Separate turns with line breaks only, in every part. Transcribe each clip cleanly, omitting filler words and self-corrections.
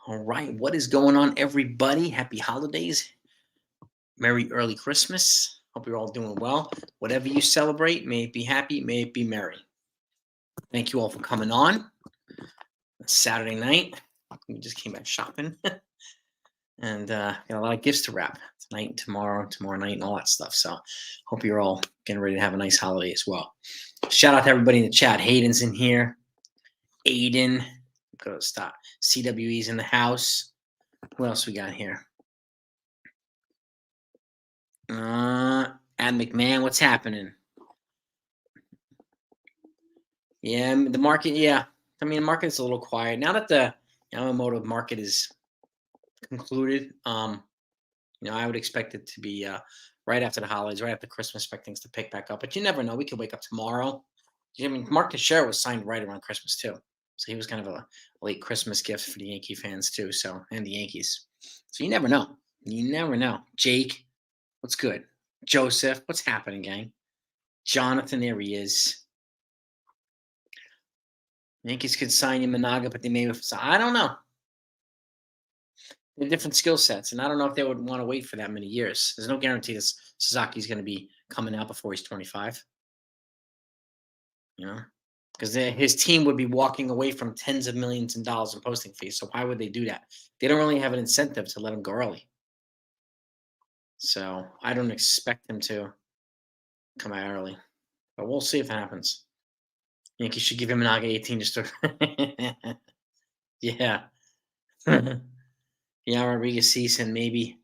All right, what is going on, everybody? Happy holidays. Merry early Christmas. Hope you're all doing well. Whatever you celebrate, may it be happy, may it be merry. Thank you all for coming on. It's Saturday night. We just came back shopping. And got a lot of gifts to wrap tonight and tomorrow night, and all that stuff. So hope you're all getting ready to have a nice holiday as well. Shout out to everybody in the chat. Hayden's in here. Aiden. Go stop. CWE's in the house. Who else we got here? And McMahon, what's happening? Yeah, the market. Yeah, I mean, the market is a little quiet now that the Yamamoto market is concluded. I would expect it to be right after the holidays, right after Christmas. Expect things to pick back up, but you never know. We could wake up tomorrow. I mean, Mark Teixeira was signed right around Christmas too, so he was kind of a late Christmas gift for the Yankee fans too. So and the Yankees. So you never know. You never know. Jake, what's good? Joseph, what's happening, gang? Jonathan, there he is. Yankees could sign Yamamoto, but they may have. I don't know. They're different skill sets, and I don't know if they would want to wait for that many years. There's no guarantee that Suzuki's going to be coming out before he's 25. Because his team would be walking away from tens of millions of dollars in posting fees. So why would they do that? They don't really have an incentive to let him go early. So I don't expect him to come out early, but we'll see if it happens. Yankees should give him an 18 just to. Yeah. Yeah, Rodriguez, Ceason, maybe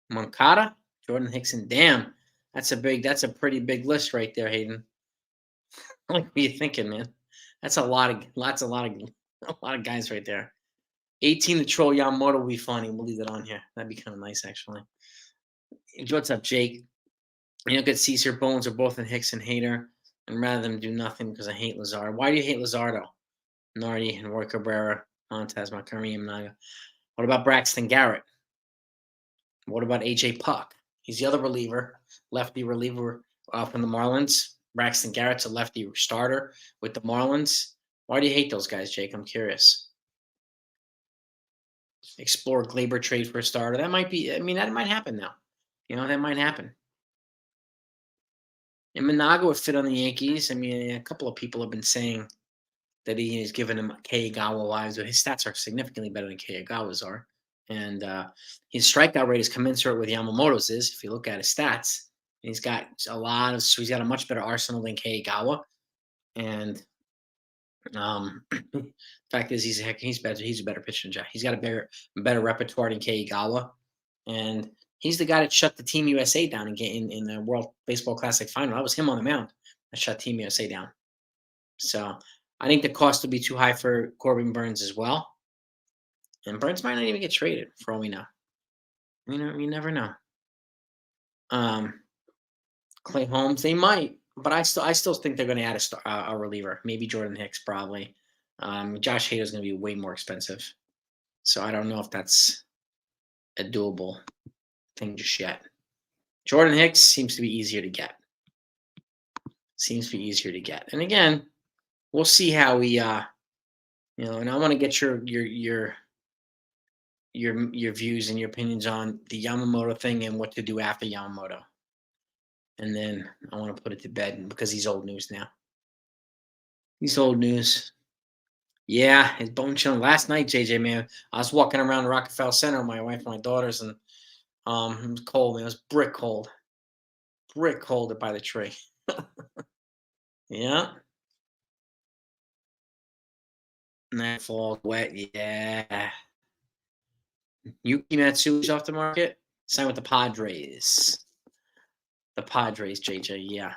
Moncada, Jordan Hickson. Damn, that's a pretty big list right there, Hayden. What are you thinking, man? That's a lot of guys right there. 18 to troll Yamamoto will be funny. We'll leave it on here. That'd be kind of nice, actually. What's up, Jake? You look at Caesar, Bones are both in Hickson hater, and rather than do nothing because I hate Lazard. Why do you hate Lazardo? Nardi and Roy Cabrera, Montez, Macari, Naga. What about Braxton Garrett? What about AJ Puck? He's the other reliever, lefty reliever from the Marlins. Braxton Garrett's a lefty starter with the Marlins. Why do you hate those guys, Jake? I'm curious. Explore Glaber trade for a starter. That might be. I mean, that might happen now. That might happen. And Managa would fit on the Yankees. I mean, a couple of people have been saying that he's given him Keigawa vibes, but his stats are significantly better than Keigawa's are. And his strikeout rate is commensurate with Yamamoto's is. If you look at his stats, he's got he's got a much better arsenal than Keigawa. And the fact is, he's better. He's a better pitcher than Jack. He's got a better repertoire than Keigawa, and he's the guy that shut the Team USA down in the World Baseball Classic final. That was him on the mound that shut Team USA down. So I think the cost will be too high for Corbin Burns as well. And Burns might not even get traded, for all we know. You never know. Clay Holmes, they might, but I still think they're going to add a reliever. Maybe Jordan Hicks, probably. Josh Hader is going to be way more expensive, so I don't know if that's a doable thing just yet. Jordan Hicks seems to be easier to get. And again, we'll see how we, and I want to get your views and your opinions on the Yamamoto thing and what to do after Yamamoto. And then I want to put it to bed because he's old news now. He's old news. Yeah, his bone chilling. Last night, JJ, man, I was walking around Rockefeller Center with my wife and my daughters, and it was cold, man. It was brick cold. Brick cold by the tree. Yeah. And that falls wet, yeah. Yuki Matsui's off the market. Signed with the Padres. The Padres, JJ, yeah.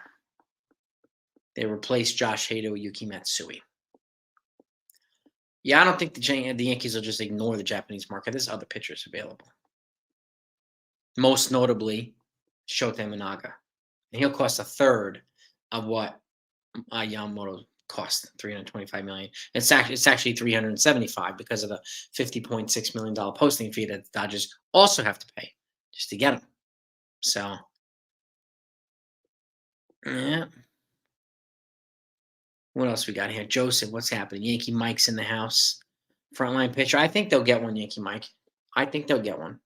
They replaced Josh Hader with Yuki Matsui. Yeah, I don't think the Yankees will just ignore the Japanese market. There's other pitchers available. Most notably, Shota Imanaga. And he'll cost a third of what Yamamoto cost, $325 million. It's actually $375 because of the $50.6 million posting fee that the Dodgers also have to pay just to get him. So, yeah. What else we got here? Joseph, what's happening? Yankee Mike's in the house. Frontline pitcher. I think they'll get one, Yankee Mike. I think they'll get one.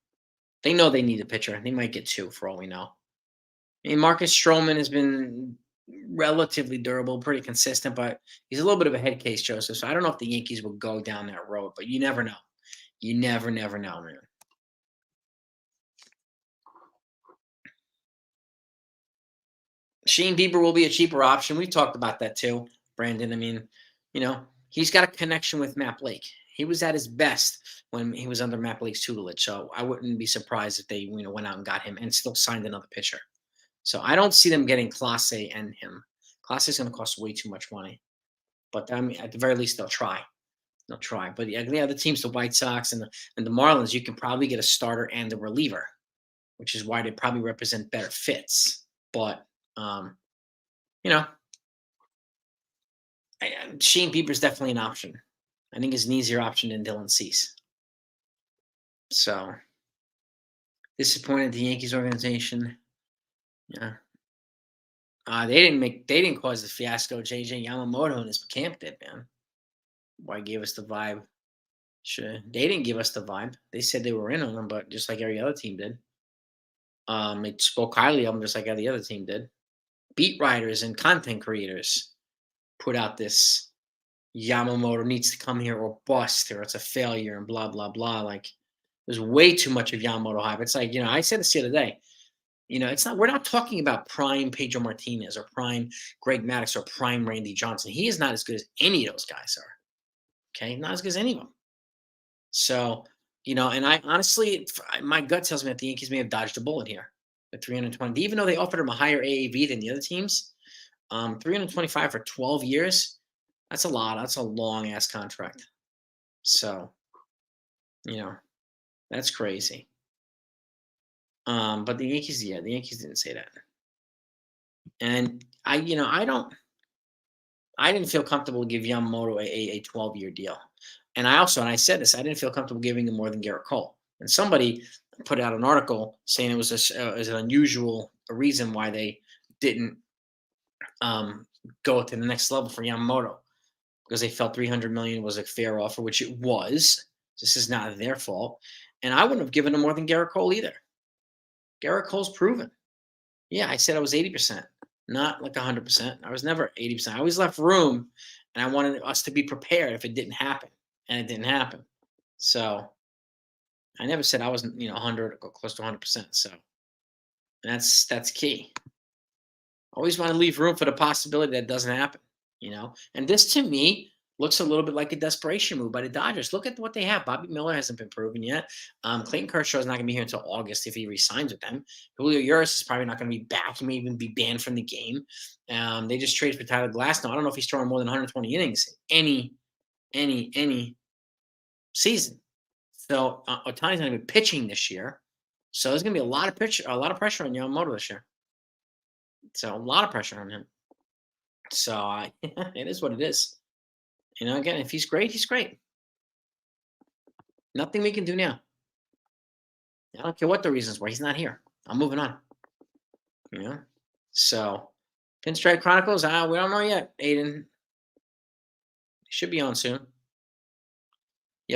They know they need a pitcher. They might get two for all we know. I mean, Marcus Stroman has been relatively durable, pretty consistent, but he's a little bit of a head case, Joseph. So I don't know if the Yankees will go down that road, but you never know. You never know, man. Shane Bieber will be a cheaper option. We've talked about that too, Brandon. I mean, he's got a connection with Matt Blake. He was at his best when he was under Matt Blake's tutelage. So I wouldn't be surprised if they, went out and got him and still signed another pitcher. So I don't see them getting Clase and him. Clase is going to cost way too much money. But I mean, at the very least, they'll try. They'll try. But yeah, the other teams, the White Sox and the Marlins, you can probably get a starter and a reliever, which is why they probably represent better fits. But you know, Shane Bieber's definitely an option. I think he's an easier option than Dylan Cease. So disappointed the Yankees organization. Yeah. They didn't cause the fiasco JJ Yamamoto and his camp did, man. Why gave us the vibe? Sure. They didn't give us the vibe. They said they were in on him, but just like every other team did. They spoke highly of him just like every other team did. Beat writers and content creators put out this Yamamoto needs to come here or bust, or it's a failure and blah blah blah. Like there's way too much of Yamamoto hype. It's like, I said this the other day. It's not. We're not talking about prime Pedro Martinez or prime Greg Maddux or prime Randy Johnson. He is not as good as any of those guys are. Okay, not as good as any of them. So, and I honestly, my gut tells me that the Yankees may have dodged a bullet here at 320. Even though they offered him a higher AAV than the other teams, 325 for 12 years. That's a lot. That's a long ass contract. So, that's crazy. But the Yankees didn't say that. And I didn't feel comfortable to give Yamamoto a 12-year deal. And I said this, I didn't feel comfortable giving him more than Garrett Cole. And somebody put out an article saying it was an unusual reason why they didn't go to the next level for Yamamoto, because they felt 300 million was a fair offer, which it was. This is not their fault. And I wouldn't have given him more than Garrett Cole either. Garrett Cole's proven. Yeah, I said I was 80%, not like 100%. I was never 80%. I always left room, and I wanted us to be prepared if it didn't happen, and it didn't happen. So I never said I wasn't, 100 or close to 100%. So that's key. Always want to leave room for the possibility that doesn't happen, And this to me looks a little bit like a desperation move by the Dodgers. Look at what they have. Bobby Miller hasn't been proven yet. Clayton Kershaw is not going to be here until August if he resigns with them. Julio Urias is probably not going to be back. He may even be banned from the game. They just traded for Tyler Glasnow. I don't know if he's throwing more than 120 innings any season. So Otani's not even pitching this year. So there's going to be a lot of pressure on Yamamoto this year. So a lot of pressure on him. So it is what it is. Again, if he's great, he's great. Nothing we can do now. I don't care what the reasons were. He's not here. I'm moving on. So Pinstripe Chronicles, we don't know yet, Aiden. He should be on soon.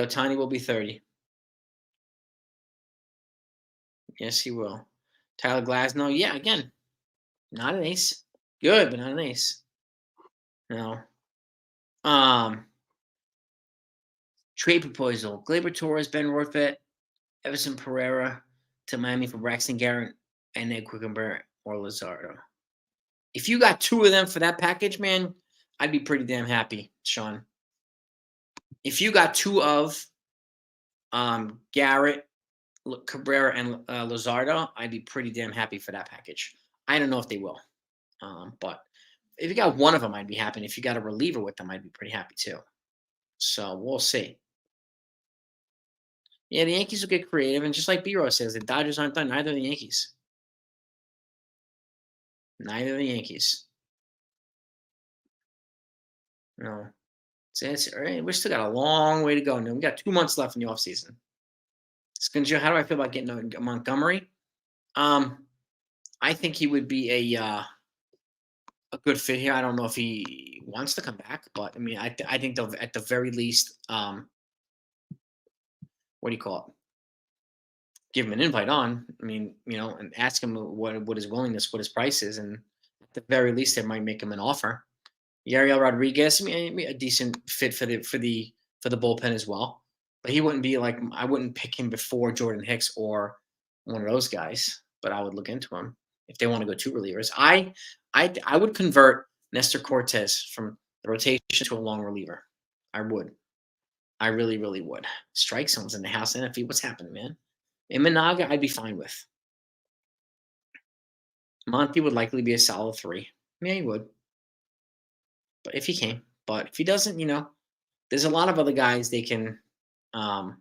Tiny will be 30. Yes, he will. Tyler Glasnow, yeah, again, not an ace. Good, but not an ace. No. Trade proposal. Gleyber Torres, Ben Rortvedt, Everson Pereira to Miami for Braxton Garrett, and Ned Quickenberry or Luzardo. If you got two of them for that package, man, I'd be pretty damn happy, Sean. If you got two of Garrett, Cabrera, and Luzardo, I'd be pretty damn happy for that package. I don't know if they will. But if you got one of them, I'd be happy. And if you got a reliever with them, I'd be pretty happy too. So we'll see. Yeah, the Yankees will get creative. And just like B-Row says, the Dodgers aren't done. Neither are the Yankees. Neither are the Yankees. No. We still got a long way to go. No, we got 2 months left in the offseason. Skinjo, how do I feel about getting Montgomery? I think he would be a good fit here. I don't know if he wants to come back, but I mean, I think they'll at the very least what do you call it? Give him an invite on. I mean, and ask him what his willingness, what his price is, and at the very least, they might make him an offer. Yariel Rodriguez, I mean, a decent fit for the bullpen as well, but he wouldn't be like I wouldn't pick him before Jordan Hicks or one of those guys. But I would look into him if they want to go two relievers. I would convert Nestor Cortez from the rotation to a long reliever. I would. I really, really would. Strike zones in the house NFE. What's happening, man? Imanaga, I'd be fine with. Monty would likely be a solid 3. Yeah, he would. But if he came. But if he doesn't, there's a lot of other guys um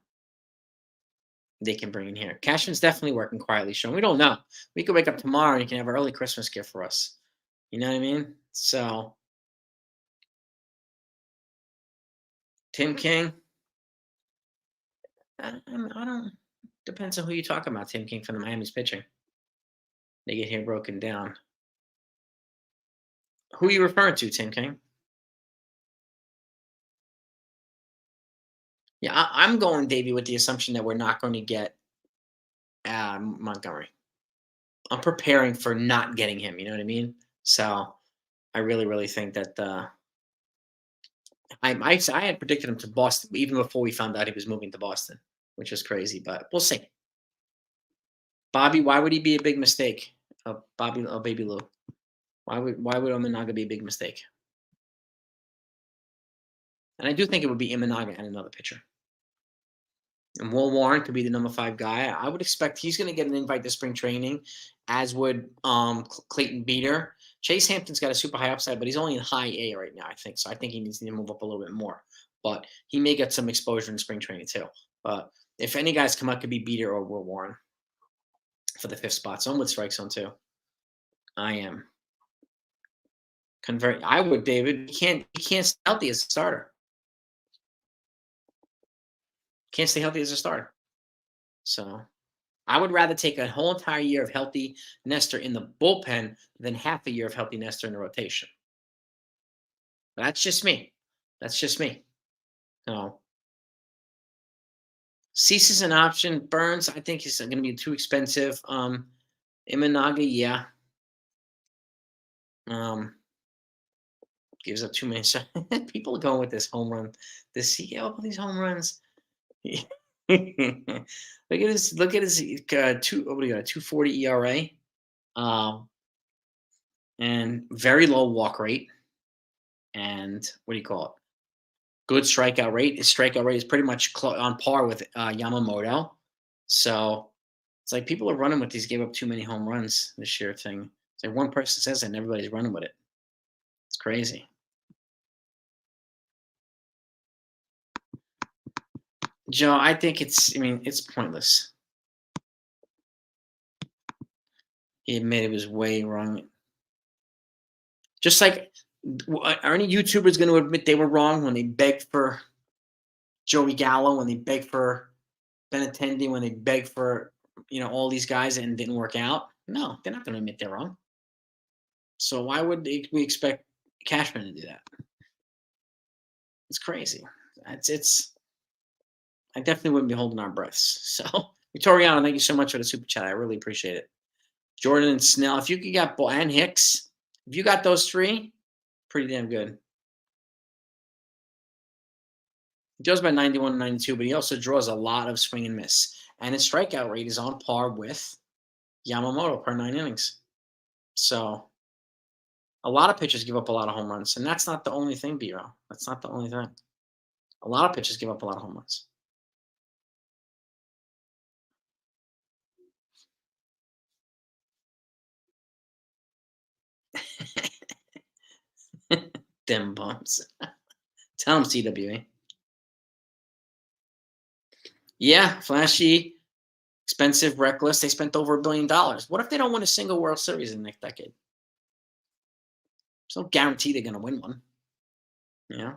they can bring in here. Cashman's definitely working quietly, Sean. We don't know. We could wake up tomorrow and you can have an early Christmas gift for us. You know what I mean? So Tim King. I don't. Depends on who you talk about. Tim King from the Miami's pitching. They get here broken down. Who are you referring to, Tim King? Yeah, I'm going, Davey, with the assumption that we're not going to get Montgomery. I'm preparing for not getting him. You know what I mean? So I really, really think that I had predicted him to Boston even before we found out he was moving to Boston, which is crazy, but we'll see. Bobby, why would he be a big mistake? Baby Lou. Why would Imanaga be a big mistake? And I do think it would be Imanaga and another pitcher. And Will Warren could be the number 5 guy. I would expect he's going to get an invite to spring training, as would Clayton Beater. Chase Hampton's got a super high upside, but he's only in high A right now, I think. So I think he needs to move up a little bit more. But he may get some exposure in spring training too. But if any guys come out, it could be Beater or Will Warren for the 5th spot. So I'm with strike zone too. I am. I would, David. He can't stay healthy as a starter. Can't stay healthy as a starter. So I would rather take a whole entire year of healthy Nestor in the bullpen than half a year of healthy Nestor in the rotation. That's just me. That's just me. No. Cease is an option. Burns, I think he's going to be too expensive. Imanaga, yeah. Gives up too many shots. People are going with this home run. This all these home runs. look at his 240 ERA. And very low walk rate. And what do you call it? Good strikeout rate. His strikeout rate is pretty much on par with Yamamoto. So it's like people are running with these gave up too many home runs this year thing. It's like one person says it and everybody's running with it. It's crazy. Joe, I think it's pointless. He admitted it was way wrong. Just like, are any YouTubers going to admit they were wrong when they begged for Joey Gallo, when they begged for Benintendi, when they begged for all these guys and didn't work out? No, they're not going to admit they're wrong. So why would we expect Cashman to do that? It's crazy. It's. I definitely wouldn't be holding our breaths. So, Victoriano, thank you so much for the super chat. I really appreciate it. Jordan and Snell, if you could get and Hicks, if you got those 3, pretty damn good. He draws by 91 92, but he also draws a lot of swing and miss. And his strikeout rate is on par with Yamamoto per 9 innings. So a lot of pitchers give up a lot of home runs. And that's not the only thing, B-Row. That's not the only thing. A lot of pitchers give up a lot of home runs. Them bumps. Tell him, CWA. Yeah, flashy, expensive, reckless. They spent over $1 billion. What if they don't win a single World Series in the next decade? There's no guarantee they're going to win one. Yeah.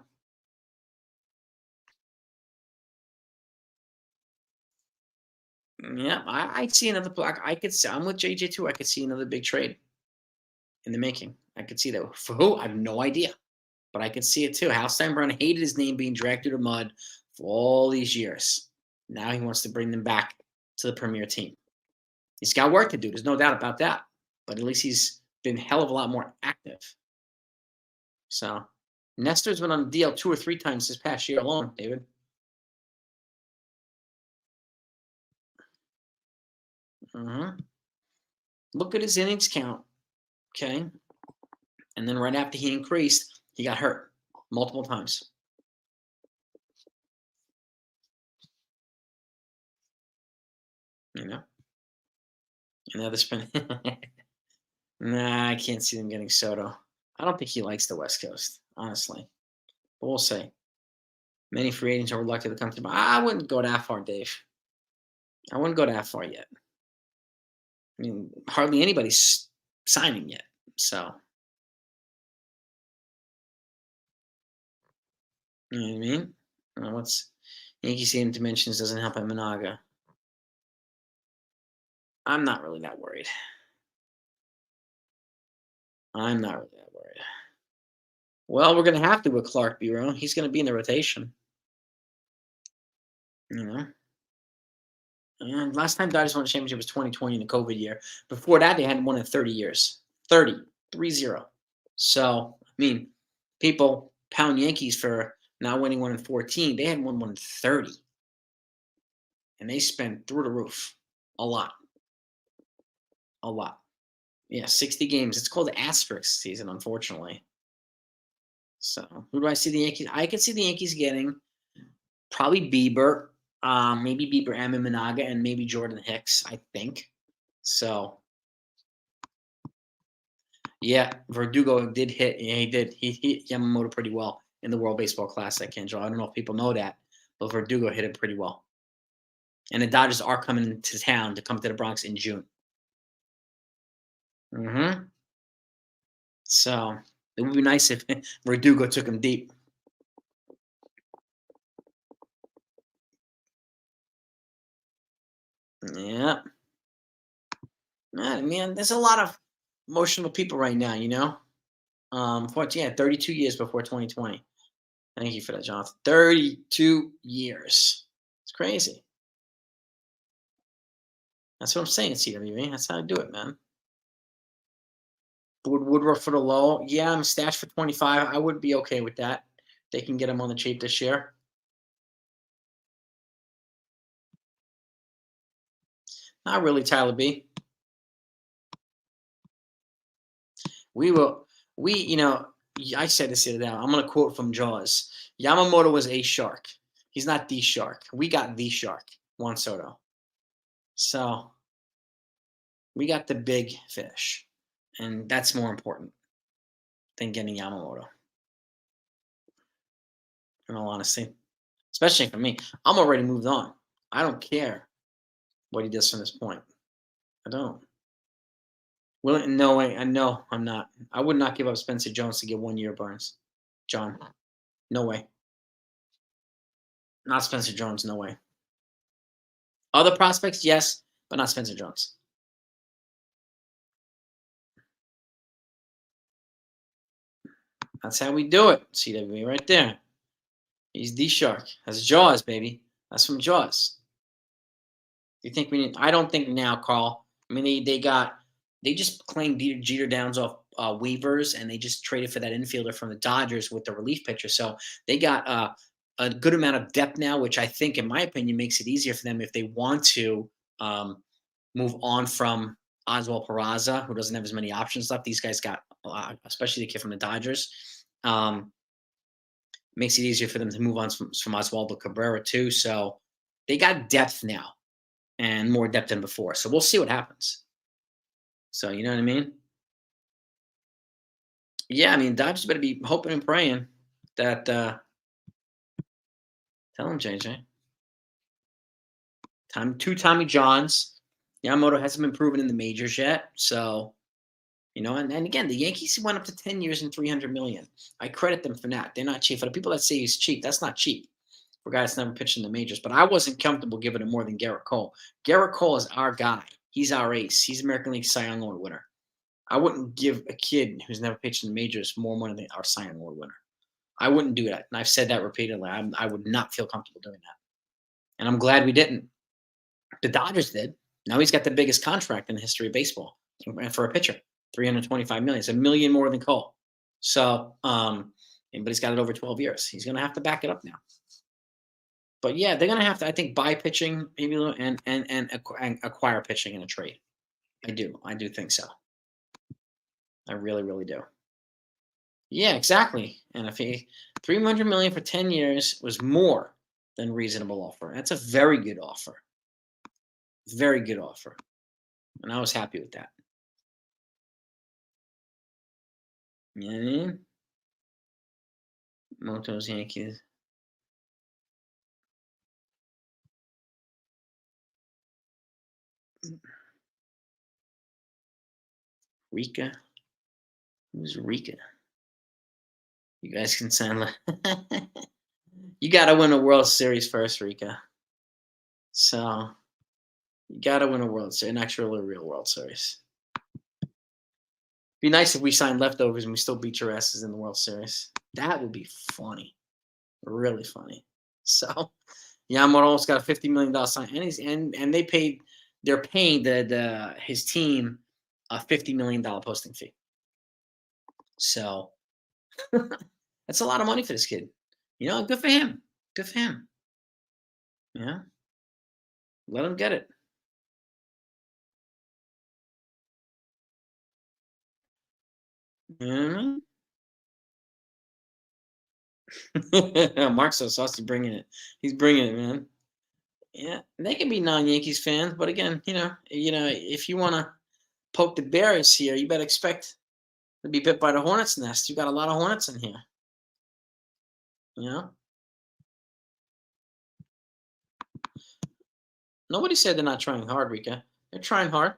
Yeah, I see another block. I'm with JJ too. I could see another big trade in the making. I could see that. For who? I have no idea. But I could see it too. Hal Steinbrenner hated his name being dragged through the mud for all these years. Now he wants to bring them back to the premier team. He's got work to do. There's no doubt about that. But at least he's been a hell of a lot more active. So Nestor's been on the DL 2 or 3 times this past year alone, David. Look at his innings count. Okay. And then right after he increased, he got hurt multiple times. You know? Another spin. Nah, I can't see them getting Soto. I don't think he likes the West Coast, honestly. But we'll see. Many free agents are reluctant to come to. I wouldn't go that far, Dave. I wouldn't go that far yet. I mean, hardly anybody's signing yet. So, you know what I mean? What's Yankee Stadium dimensions doesn't help Managa. I'm not really that worried. I'm not really that worried. Well, we're going to have to with Clark Bureau. He's going to be in the rotation. You know? And last time Dodgers won a championship was 2020 in the COVID year. Before that, they hadn't won in 30 years. 3-0. So, I mean, people pound Yankees for not winning one in 14. They hadn't won one in 30. And they spent through the roof. A lot. A lot. Yeah, 60 games. It's called the asterisk season, unfortunately. So, who do I see the Yankees? I could see the Yankees getting probably Bieber, maybe Bieber and Managa, and maybe Jordan Hicks, I think. So, yeah, Verdugo did hit. Yeah, he did. He hit Yamamoto pretty well in the World Baseball Classic, Angel. I don't know if people know that, but Verdugo hit it pretty well. And the Dodgers are coming to town to come to the Bronx in June. So, it would be nice if Verdugo took him deep. Yeah. Man, there's a lot of emotional people right now, you know? 32 years before 2020. Thank you for that, Jonathan. 32 years. It's crazy. That's what I'm saying, CWE. That's how I do it, man. Woodruff for the low. Yeah, I'm stashed for 25. I would be okay with that. They can get him on the cheap this year. Not really, Tyler B. I said this the other day. I'm going to quote from Jaws. Yamamoto was a shark. He's not the shark. We got the shark, Juan Soto. So we got the big fish, and that's more important than getting Yamamoto. In all honesty, especially for me, I'm already moved on. I don't care what he does from this point. I don't. Well, no way. No, I'm not. I would not give up Spencer Jones to get 1 year Burns. John, no way. Not Spencer Jones, no way. Other prospects, yes, but not Spencer Jones. That's how we do it. CWE right there. He's the shark. That's Jaws, baby. That's from Jaws. You think we need? I don't think now, Carl. I mean, they just claimed Jeter Downs off waivers, and they just traded for that infielder from the Dodgers with the relief pitcher. So they got a good amount of depth now, which I think, in my opinion, makes it easier for them if they want to move on from Oswald Peraza, who doesn't have as many options left. These guys got, especially the kid from the Dodgers. Makes it easier for them to move on from Oswaldo Cabrera too. So they got depth now, and more depth than before. So we'll see what happens. So you know what I mean? Yeah, I mean, Dodgers better be hoping and praying that. Tell him, JJ. Two Tommy Johns. Yamamoto hasn't been proven in the majors yet. So, and again, the Yankees went up to 10 years and $300 million. I credit them for that. They're not cheap. For the people that say he's cheap, that's not cheap for a guy that's never pitched in the majors. But I wasn't comfortable giving him more than Garrett Cole. Garrett Cole is our guy. He's our ace. He's American League Cy Young Award winner. I wouldn't give a kid who's never pitched in the majors more money than our Cy Young Award winner. I wouldn't do that. And I've said that repeatedly. I would not feel comfortable doing that. and I'm glad we didn't. The Dodgers did. Now he's got the biggest contract in the history of baseball for a pitcher, 325 million. It's a million more than Cole. So, but he's got it over 12 years. He's going to have to back it up now. But yeah, they're going to have to, I think, buy pitching maybe and acquire pitching in a trade. I do think so. I really, really do. Yeah, exactly. And if he 300 million for 10 years was more than reasonable offer, that's a very good offer. Very good offer. And I was happy with that. You know what I mean? Moto's Yankees. Rika. Who's Rika? You guys can sound like you got to win a World Series first, Rika. So you got to win a World Series, an actual real World Series. Be nice if we signed leftovers and we still beat your asses in the World Series. That would be funny, really funny. So Yamamoto almost got a $50 million sign, and they paid. They're paying his team a $50 million posting fee. So that's a lot of money for this kid. You know, good for him. Good for him. Yeah, let him get it. You know what I mean? Mark's so saucy, bringing it. He's bringing it, man. Yeah, they can be non-Yankees fans, but again, if you want to poke the bears here, you better expect to be bit by the hornet's nest. You got a lot of hornets in here. You know, nobody said they're not trying hard, Rika. They're trying hard.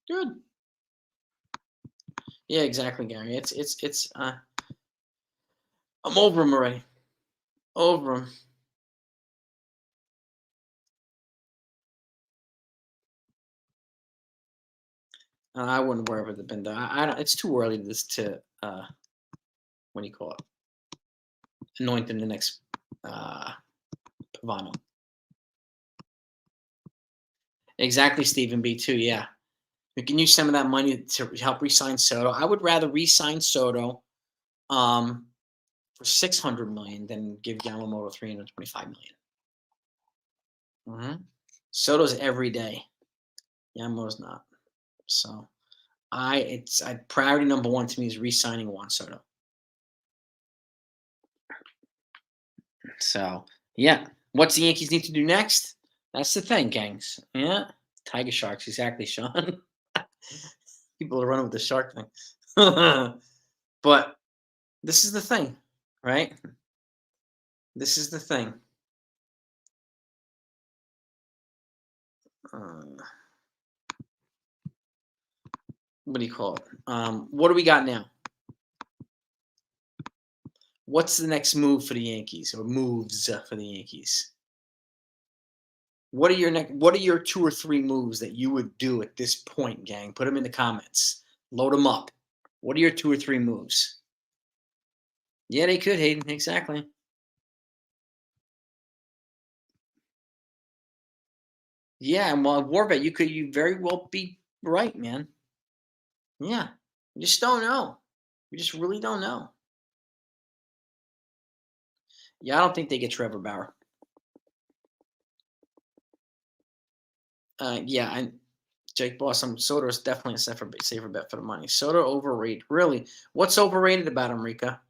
Good. Yeah, exactly, Gary. It's. I'm over him already. Over him. I wouldn't worry about the Bendo. I don't, it's too early to what do you call it? Anoint him the next Pavano. Exactly, Stephen B. Too. Yeah, we can use some of that money to help re-sign Soto. I would rather re-sign Soto, for 600 million than give Yamamoto 325 million. Soto's every day. Yamamoto's not. So it's priority number one to me is re-signing Juan Soto. So yeah, what's the Yankees need to do next? That's the thing, gangs. Yeah, Tiger Sharks, exactly, Sean. People are running with the shark thing. But this is the thing, right? This is the thing. What do you call it? What do we got now? What's the next move for the Yankees, or moves for the Yankees? What are your 2 or 3 moves that you would do at this point, gang? Put them in the comments. Load them up. What are your 2 or 3 moves? Yeah, they could, Hayden. Exactly. Yeah, and while Warbet, you very well be right, man. Yeah, you just don't know. You just really don't know. Yeah, I don't think they get Trevor Bauer. Yeah, and Jake Boss, Soto is definitely a safer bet for the money. Soto overrated. Really? What's overrated about him, Rika?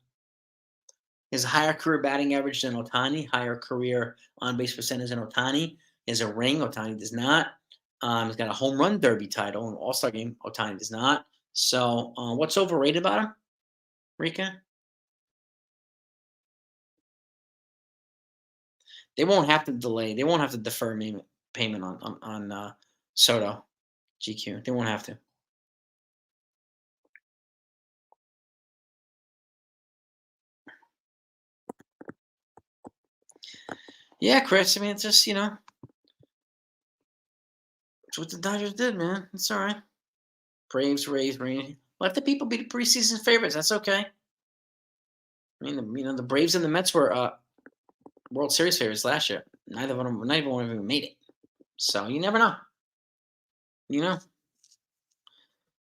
His higher career batting average than Ohtani, higher career on-base percentage than Ohtani. He has a ring. Ohtani does not. He's got a home run derby title, an All-Star game. Ohtani does not. So what's overrated about him, Rika? They won't have to delay. They won't have to defer payment on Soto, GQ. They won't have to. Yeah, Chris. I mean, it's just, it's what the Dodgers did, man. It's all right. Braves, Rays, Rain. Let the people be the preseason favorites. That's okay. I mean, the Braves and the Mets were World Series favorites last year. Neither one of them made it. So you never know. You know?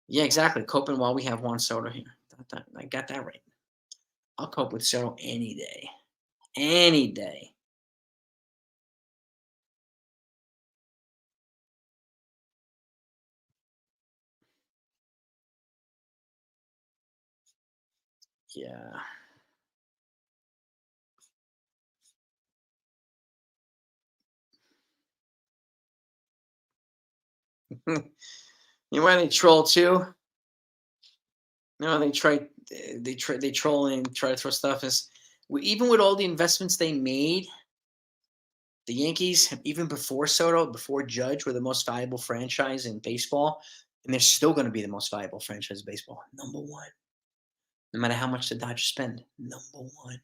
Yeah, exactly. Coping while we have Juan Soto here. I got that right. I'll cope with Soto any day. Any day. Yeah. You know why they troll too? No, they troll and try to throw stuff is even with all the investments they made, the Yankees, even before Soto, before Judge, were the most valuable franchise in baseball, and they're still going to be the most valuable franchise in baseball. Number one, no matter how much the Dodgers spend. Number one.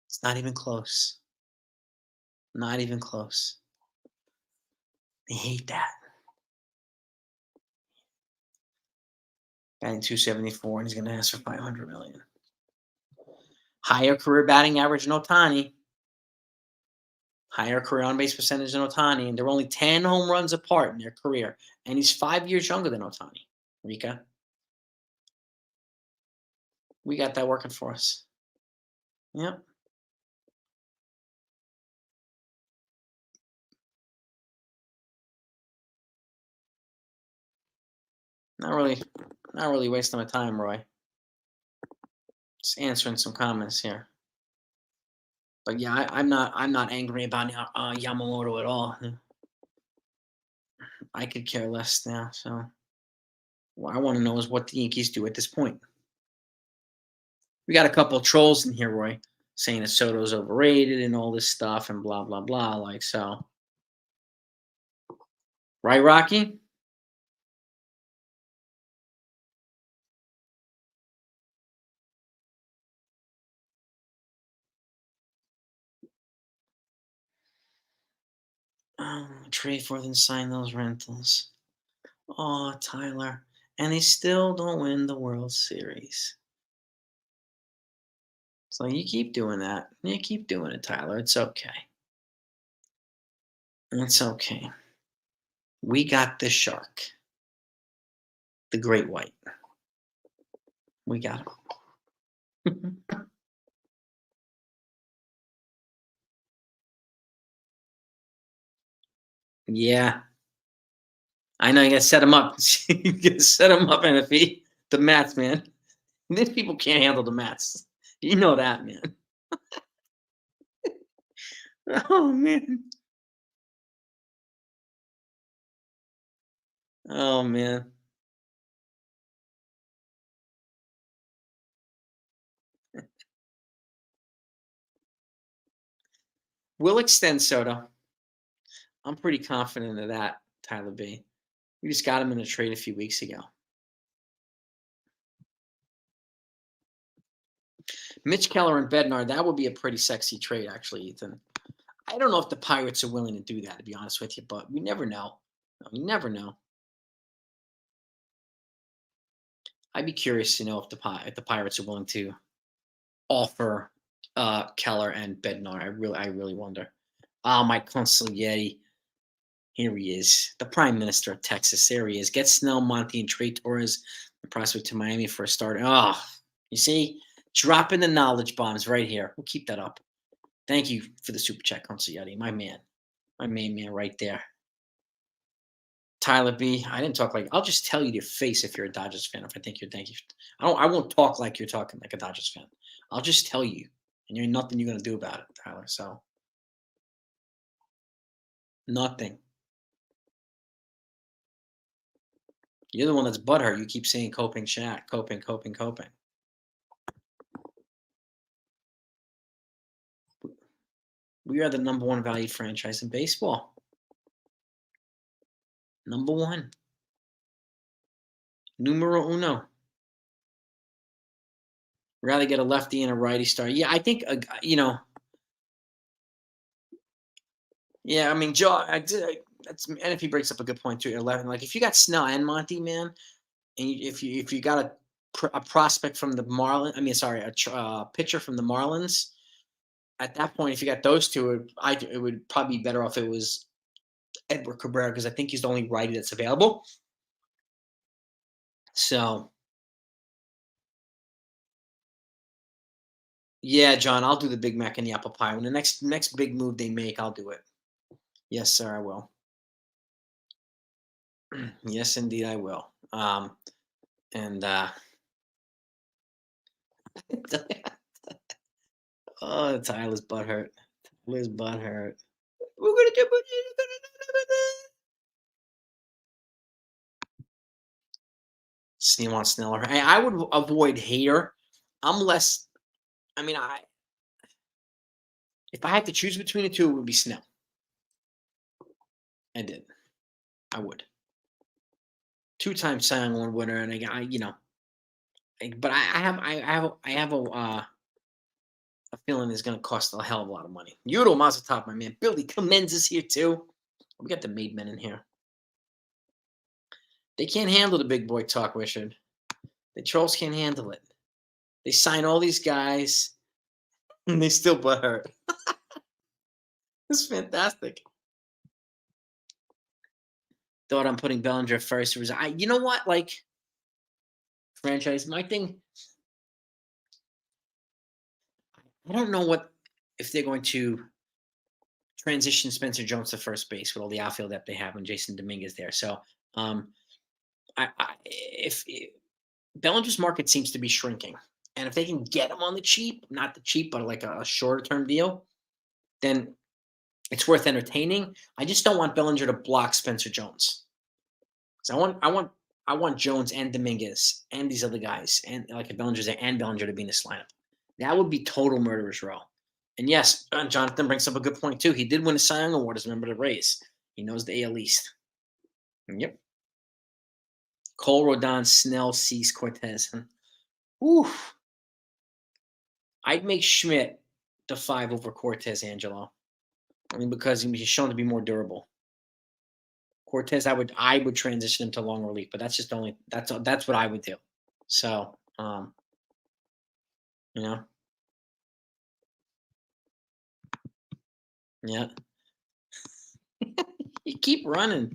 It's not even close. Not even close. They hate that. Batting 274, and he's going to ask for 500 million. Higher career batting average in Otani. Higher career on base percentage than Otani, and they're only 10 home runs apart in their career. And he's 5 years younger than Otani. Rika, we got that working for us. Yep. Not really wasting my time, Roy. Just answering some comments here. But yeah, I'm not angry about Yamamoto at all. I could care less now. So what I want to know is what the Yankees do at this point. We got a couple of trolls in here, Roy, saying that Soto's overrated and all this stuff and blah blah blah. Like so, right, Rocky? Trade for them, sign those rentals. Oh, Tyler, and they still don't win the World Series. So you keep doing that. You keep doing it, Tyler. It's okay. It's okay. We got the shark, the great white. We got him. Yeah, I know. You got to set him up. You got to set him up, NFE. The Mats, man. These people can't handle the Mats. You know that, man. Oh man. Oh man. We'll extend Soto. I'm pretty confident of that, Tyler B. We just got him in a trade a few weeks ago. Mitch Keller and Bednar, that would be a pretty sexy trade, actually, Ethan. I don't know if the Pirates are willing to do that, to be honest with you, but we never know. We never know. I'd be curious to know if the Pirates are willing to offer Keller and Bednar. I really wonder. Mike Consigliere. Here he is, the Prime Minister of Texas. There he is. Get Snell, Monty, and Trey Torres, the prospect to Miami for a start. Oh, you see, dropping the knowledge bombs right here. We'll keep that up. Thank you for the super chat, Consigliere, my man right there. Tyler B, I didn't talk like. I'll just tell you to your face if you're a Dodgers fan. If I think you're, thank you. I won't talk like you're talking like a Dodgers fan. I'll just tell you, and you're nothing you're gonna do about it, Tyler. So nothing. You're the one that's butthurt. You keep saying coping chat, coping. We are the number one valued franchise in baseball. Number one. Numero uno. Rather get a lefty and a righty start. Yeah, I think, yeah, I mean, Joe, and if he breaks up a good point too, 11. Like, if you got Snell and Monty, man, and if you got a prospect from the Marlins, I mean, sorry, a pitcher from the Marlins, at that point, if you got those two, it would probably be better off if it was Edward Cabrera because I think he's the only righty that's available. So yeah, John, I'll do the Big Mac and the apple pie. When the next big move they make, I'll do it. Yes, sir, I will. Yes, indeed, I will. And oh, Tyler's butt hurt. Tyler's butt hurt. We're gonna do Sneal on Sneller. I would avoid Hater. I'm less. I mean, if I had to choose between the two, it would be Snell. I did. I would. Two-time Cy Young Award winner, and but I have a feeling it's going to cost a hell of a lot of money. Yudo Mazatop, my man. Billy Clemens is here too. We got the made men in here. They can't handle the big boy talk, Richard. The trolls can't handle it. They sign all these guys, and they still butt hurt. It's fantastic. Thought I'm putting Bellinger first. You know what? Like, franchise, my thing, I don't know if they're going to transition Spencer Jones to first base with all the outfield that they have and Jason Dominguez there. So, if Bellinger's market seems to be shrinking, and if they can get him on the cheap, not the cheap, but like a shorter term deal, then it's worth entertaining. I just don't want Bellinger to block Spencer Jones. So I want Jones and Dominguez and these other guys and like Bellinger's and Bellinger to be in this lineup. That would be total murderer's row. And yes, Jonathan brings up a good point too. He did win a Cy Young Award as a member of the Rays. He knows the AL East. Yep. Cole, Rodon, Snell, Cease, Cortez. Oof. I'd make Schmidt the 5 over Cortez, Angelo. I mean, because he's shown to be more durable. Cortez, I would transition him to long relief, but that's what I would do. So, you know, yeah. You keep running.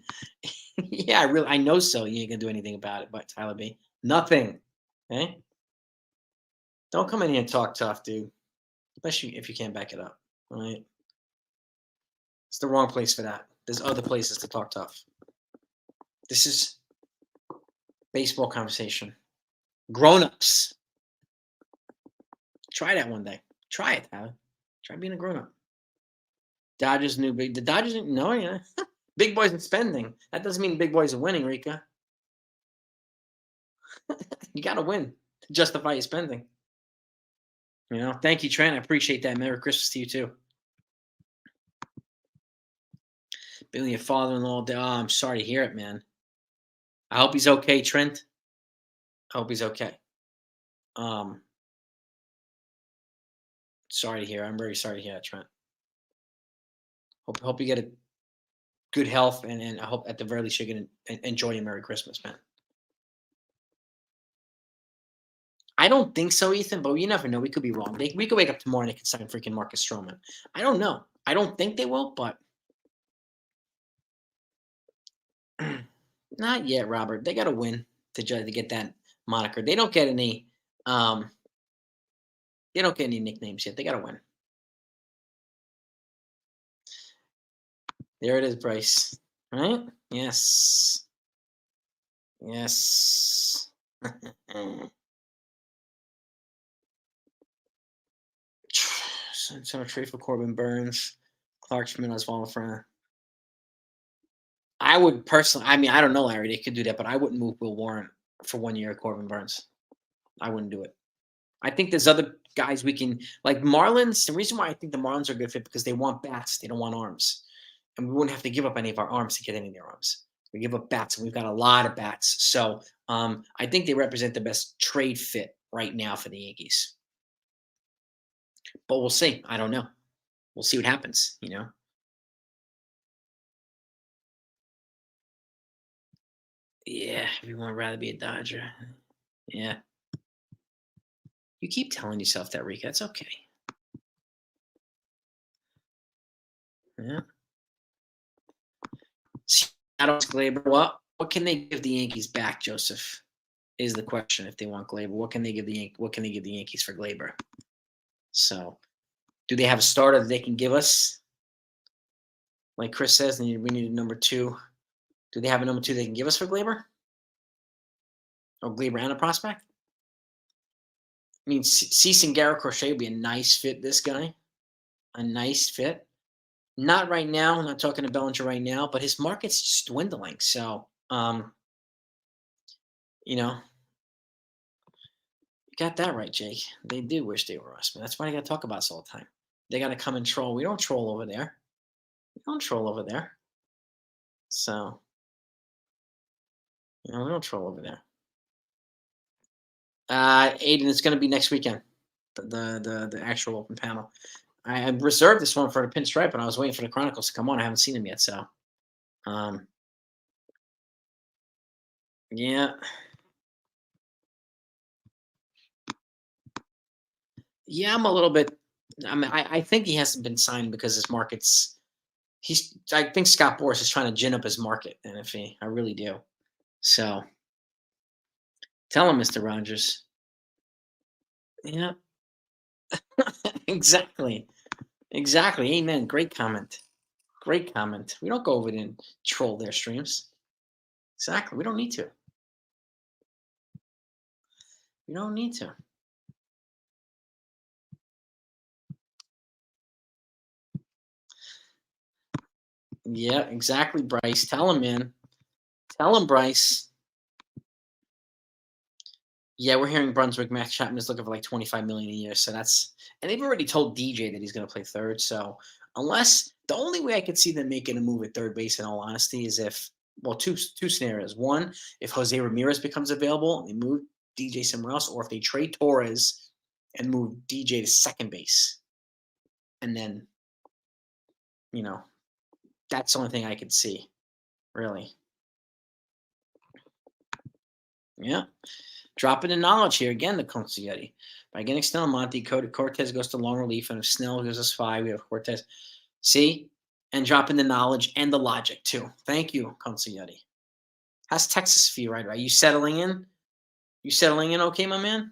Yeah, I know so. You ain't gonna do anything about it, but Tyler B. Nothing. Okay? Don't come in here and talk tough, dude. Especially if you can't back it up. All right. It's the wrong place for that. There's other places to talk tough. This is baseball conversation. Grown-ups. Try that one day. Try it, Tyler. Try being a grown-up. Dodgers new big. The Dodgers no, yeah. Big boys in spending. That doesn't mean big boys are winning, Rika. You got to win to justify your spending. You know, thank you, Trent. I appreciate that. Merry Christmas to you too. Billy, your father-in-law. Oh, I'm sorry to hear it, man. I hope he's okay, Trent. I hope he's okay. Sorry to hear. I'm very sorry to hear that, Trent. Hope you get a good health, and I hope at the very least you're gonna enjoy your Merry Christmas, man. I don't think so, Ethan, but you never know. We could be wrong. We could wake up tomorrow and they could sign freaking Marcus Stroman. I don't know. I don't think they will, but not yet, Robert. They got to win to get that moniker. They don't get any. They don't get any nicknames yet. They got to win. There it is, Bryce. Right? Yes. Yes. So trade for Corbin Burns, Clark Schmidt, Oswald Front. I would personally. I mean, I don't know, Larry. They could do that, but I wouldn't move Will Warren for 1 year. Corbin Burns. I wouldn't do it. I think there's other guys we can like Marlins. The reason why I think the Marlins are a good fit because they want bats. They don't want arms, and we wouldn't have to give up any of our arms to get any of their arms. We give up bats, and we've got a lot of bats. So I think they represent the best trade fit right now for the Yankees. But we'll see. I don't know. We'll see what happens. You know. Yeah, everyone would rather be a Dodger. Yeah. You keep telling yourself that, Rika. It's okay. Yeah. Seattle's Glaber. What can they give the Yankees back, Joseph? Is the question. If they want Glaber, what can they give the Yankees for Glaber? So, do they have a starter that they can give us? Like Chris says, we need a number 2. Do they have a number 2 they can give us for Glaber? Or Glaber and a prospect? I mean, Cease and Garrett Crochet would be a nice fit. This guy, a nice fit. Not right now. I'm not talking to Bellinger right now, but his market's just dwindling. So, you know, you got that right, Jake. They do wish they were us, but that's why I got to talk about us all the time. They got to come and troll. We don't troll over there. We don't troll over there. So, we don't troll over there. Aiden, it's going to be next weekend. The actual open panel. I reserved this one for the pinstripe, and I was waiting for the Chronicles to come on. I haven't seen them yet, so yeah. Yeah, I'm a little bit. I mean, I think he hasn't been signed because his market's. I think Scott Boras is trying to gin up his market, NFE. I really do. So, tell him, Mr. Rogers. Yeah, exactly, exactly. Amen. Great comment. Great comment. We don't go over there and troll their streams. Exactly. We don't need to. We don't need to. Yeah, exactly, Bryce. Tell him, man. Tell him, Bryce. Yeah, we're hearing Brunswick Max Chapman is looking for like 25 million a year. So and they've already told DJ that he's going to play third. So unless the only way I could see them making a move at third base, in all honesty, is if two scenarios. One, if Jose Ramirez becomes available and they move DJ somewhere else, or if they trade Torres and move DJ to second base, and then that's the only thing I could see, really. Yeah. Dropping the knowledge here again, the Consiglietti. By getting Snell and Monty, Cortez goes to long relief, and if Snell gives us 5, we have Cortez. See? And dropping the knowledge and the logic, too. Thank you, Consiglietti. How's Texas feel right? Are you settling in? You settling in okay, my man?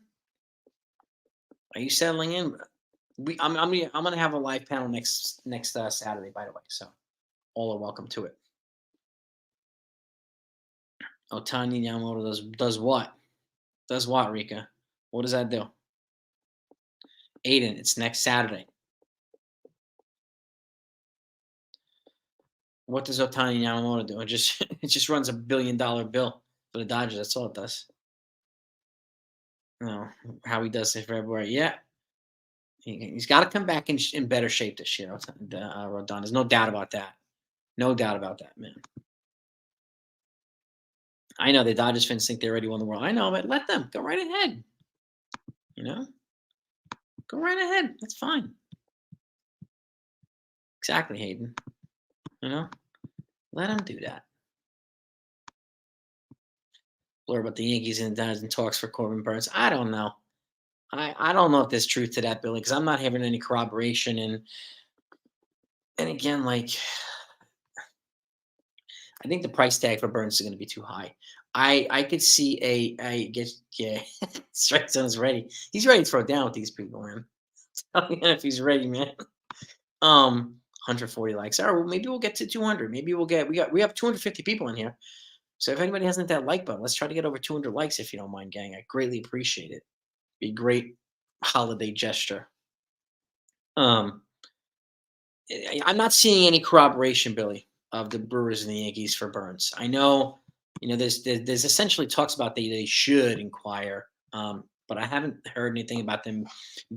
Are you settling in? I'm gonna have a live panel next Saturday, by the way, so all are welcome to it. Otani Yamamoto does what? Does what, Rika? What does that do? Aiden, it's next Saturday. What does Otani Yamamoto do? It just runs $1 billion bill for the Dodgers. That's all it does. How he does it for February. Yeah. He's got to come back in better shape this year, Rodon. There's no doubt about that. No doubt about that, man. I know the Dodgers fans think they already won the world. I know, but let them. Go right ahead. Go right ahead. That's fine. Exactly, Hayden. Let them do that. Blur about the Yankees and Dodgers in talks for Corbin Burns. I don't know. I don't know if there's truth to that, Billy, because I'm not having any corroboration. And again, like, I think the price tag for Burns is going to be too high. I could see Strike Zone's ready. He's ready to throw down with these people, man. Tell me if he's ready, man. 140 likes. All right, well, maybe we'll get to 200. Maybe we have 250 people in here. So if anybody hasn't hit that like button, let's try to get over 200 likes if you don't mind, gang. I greatly appreciate it. Be a great holiday gesture. I'm not seeing any corroboration, Billy, of the Brewers and the Yankees for Burns. I know, there's essentially talks about they should inquire, but I haven't heard anything about them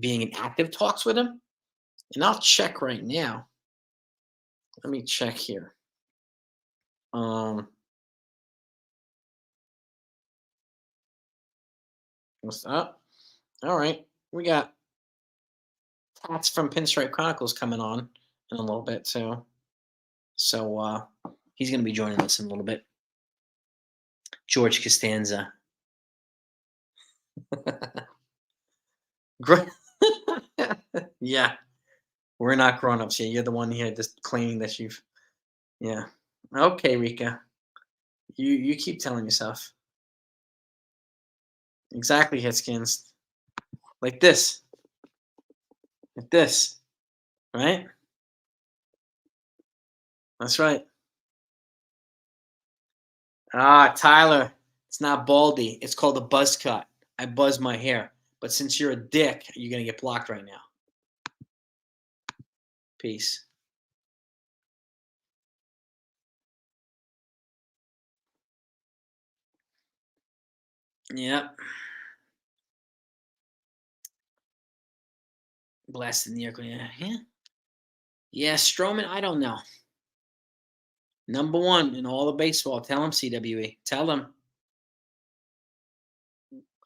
being in active talks with him. And I'll check right now. Let me check here. What's up? All right, we got Tats from Pinstripe Chronicles coming on in a little bit too. So he's going to be joining us in a little bit. George Costanza. Yeah. We're not grown-ups yet. You're the one here just claiming that you've yeah. Okay, Rika. You keep telling yourself. Exactly, Hitskins. Like this. Like this. Right? That's right. Ah, Tyler. It's not baldy. It's called a buzz cut. I buzz my hair. But since you're a dick, you're gonna get blocked right now. Peace. Yep. Blasted in the air. Yeah. Yeah, Stroman, I don't know. Number one in all of baseball. Tell him, CWE. Tell him.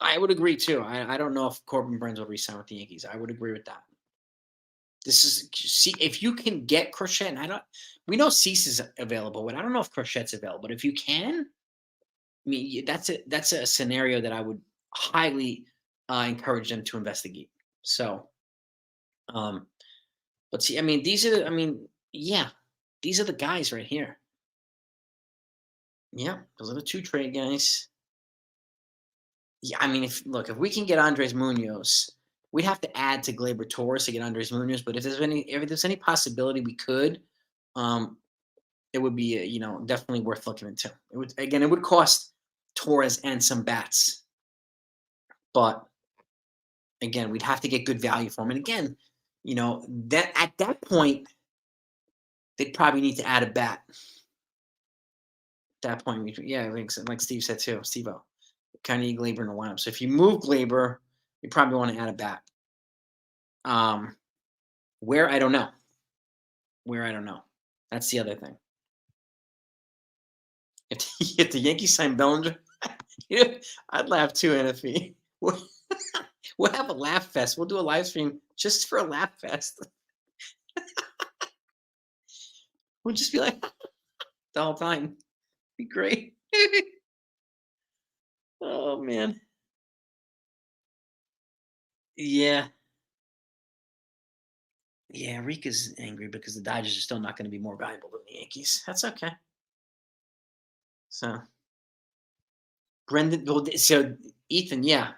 I would agree too. I don't know if Corbin Burns will resign with the Yankees. I would agree with that. This is see if you can get Crochet, and I don't. We know Cease is available, but I don't know if Crochet's available. But if you can, I mean, that's a scenario that I would highly encourage them to investigate. So, but see, I mean, these are. I mean, yeah, these are the guys right here. Yeah, those are the two trade guys. Yeah, I mean, if we can get Andres Munoz, we'd have to add to Gleyber Torres to get Andres Munoz. But if there's any possibility we could, um, it would be definitely worth looking into. It would cost Torres and some bats, but again, we'd have to get good value for him. And again, that at that point, they'd probably need to add a bat. At that point, like Steve said too, Steve-O, kind of need Gleyber in the lineup. So if you move Gleyber, you probably want to add a bat. Where I don't know. That's the other thing. If the Yankees sign Bellinger, I'd laugh too, NFE. We'll have a laugh fest. We'll do a live stream just for a laugh fest. We'll just be like the whole time. Be great. Oh man. Yeah. Yeah, Rika's angry because the Dodgers are still not going to be more valuable than the Yankees. That's okay. So Brendan, so Ethan, yeah.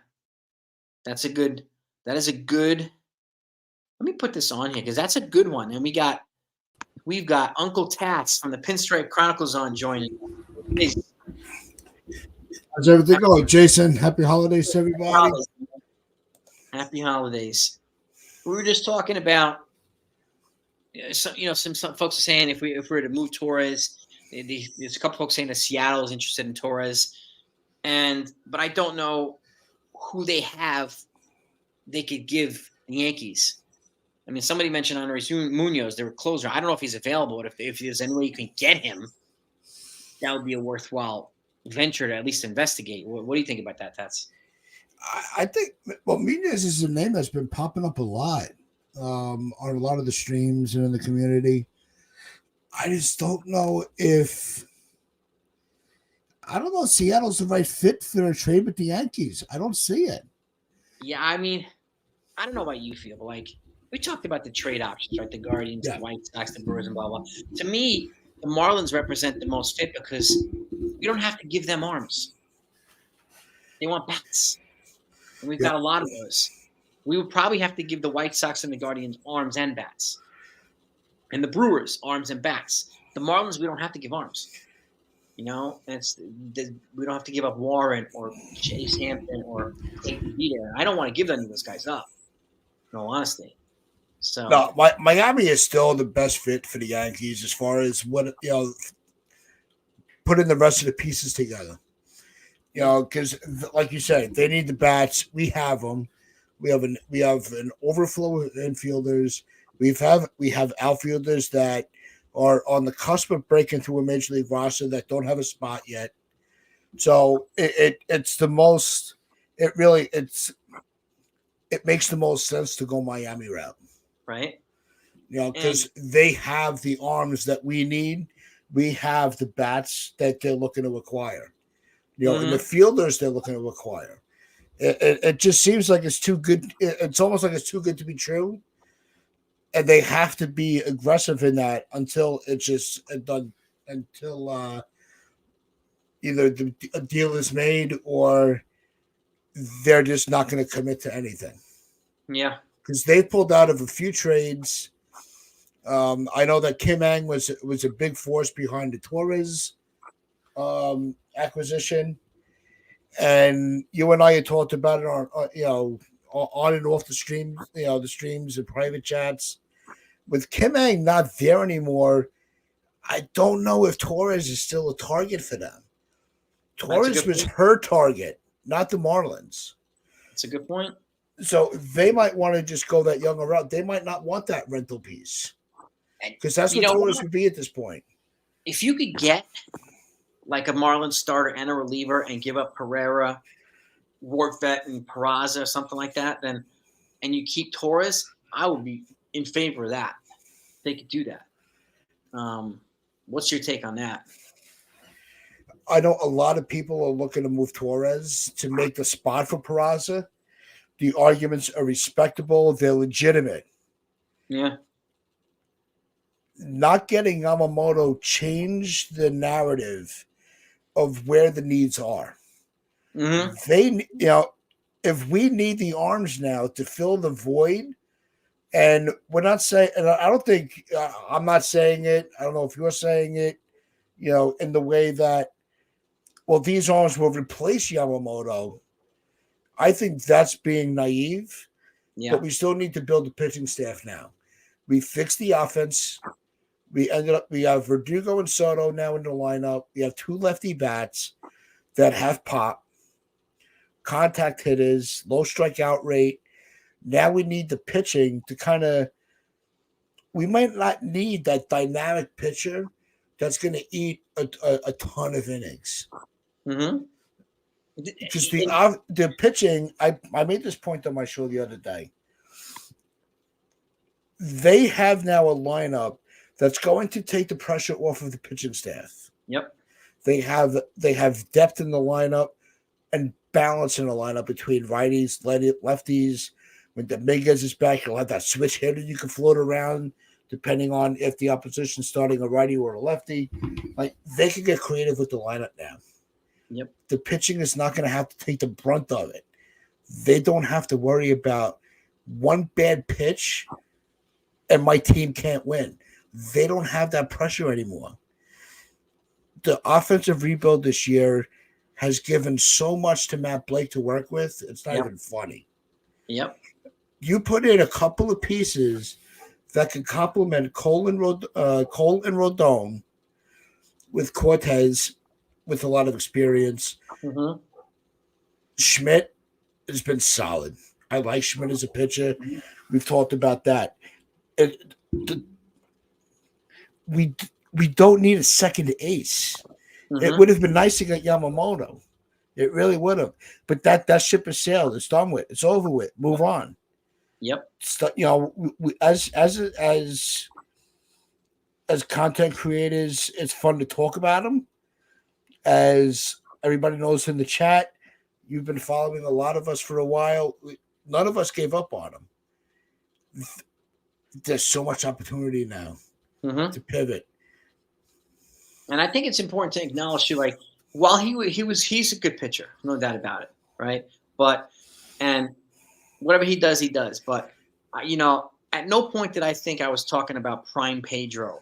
That is a good. Let me put this on here because that's a good one. And we've got Uncle Tats from the Pinstripe Chronicles on joining.
How's everything going, Jason? Happy holidays to everybody.
Happy holidays. We were just talking about, some folks are saying if we were to move Torres, there's a couple folks saying that Seattle is interested in Torres, but I don't know who they could give the Yankees. I mean, somebody mentioned Andres Munoz, their closer. I don't know if he's available, but if there's any way you can get him, that would be a worthwhile venture to at least investigate. What do you think about that, Tats?
I think, Munoz is a name that's been popping up a lot on a lot of the streams and in the community. I just don't know if Seattle's the right fit for a trade with the Yankees. I don't see it.
Yeah, I mean, I don't know about you feel, but like we talked about the trade options, right? The Guardians, the White Sox, the Brewers, and blah, blah. To me, the Marlins represent the most fit because we don't have to give them arms. They want bats. And we've got a lot of those. We would probably have to give the White Sox and the Guardians arms and bats. And the Brewers, arms and bats. The Marlins, we don't have to give arms. We don't have to give up Warren or Chase Hampton or Clayton Beater. I don't want to give any of those guys up, in all honesty. So
no, Miami is still the best fit for the Yankees as far as putting the rest of the pieces together. Because like you said, they need the bats. We have them. We have an overflow of infielders. We have outfielders that are on the cusp of breaking through a major league roster that don't have a spot yet. So it's the most. It makes the most sense to go Miami route,
right?
Because they have the arms that we need. We have the bats that they're looking to acquire. And the fielders they're looking to acquire. It just seems like it's too good. It's almost like it's too good to be true. and they have to be aggressive in that until it's just done, until either a deal is made or they're just not going to commit to anything.
Yeah.
Because they pulled out of a few trades. I know that Kim Ang was a big force behind the Torres acquisition, and you and I had talked about it on on and off the streams, the streams and private chats. With Kim Ang not there anymore, I don't know if Torres is still a target for them. Torres was her target, not the Marlins.
That's a good point.
So they might want to just go that younger route. They might not want that rental piece because that's what Torres would be at this point.
If you could get like a Marlins starter and a reliever and give up Pereira, Workvet, and Peraza, something like that, then and you keep Torres, I would be in favor of that. They could do that. What's your take on that?
I know a lot of people are looking to move Torres to make the spot for Peraza. The arguments are respectable. They're legitimate.
Yeah.
Not getting Yamamoto changed the narrative of where the needs are.
Mm-hmm.
They, if we need the arms now to fill the void, and we're not saying, and I don't think, I'm not saying it. I don't know if you're saying it, in the way that, well, these arms will replace Yamamoto. I think that's being naive, but we still need to build the pitching staff now. We fixed the offense. We have Verdugo and Soto now in the lineup. We have 2 lefty bats that have pop, contact hitters, low strikeout rate. Now we need the pitching to we might not need that dynamic pitcher that's going to eat a ton of innings.
Mm-hmm.
Because the pitching, I made this point on my show the other day. They have now a lineup that's going to take the pressure off of the pitching staff.
Yep.
They have depth in the lineup and balance in the lineup between righties, lefties. When Dominguez is back, you'll have that switch hitter you can float around depending on if the opposition's starting a righty or a lefty. Like, they can get creative with the lineup now.
Yep.
The pitching is not going to have to take the brunt of it. They don't have to worry about one bad pitch and my team can't win. They don't have that pressure anymore. The offensive rebuild this year has given so much to Matt Blake to work with. It's not even funny.
Yep.
You put in a couple of pieces that can complement Cole and Rodon with Cortez with a lot of experience.
Mm-hmm.
Schmidt has been solid. I like Schmidt as a pitcher. We've talked about that. We don't need a second ace. Mm-hmm. It would have been nice to get Yamamoto. It really would have. But that ship has sailed. It's done with. It's over with. Move on.
Yep.
We, as content creators, it's fun to talk about them. As everybody knows in the chat, you've been following a lot of us for a while. None of us gave up on them. There's so much opportunity now to pivot.
And I think it's important to acknowledge too, like, while he's a good pitcher, no doubt about it, right? And whatever he does. But at no point did I think I was talking about prime Pedro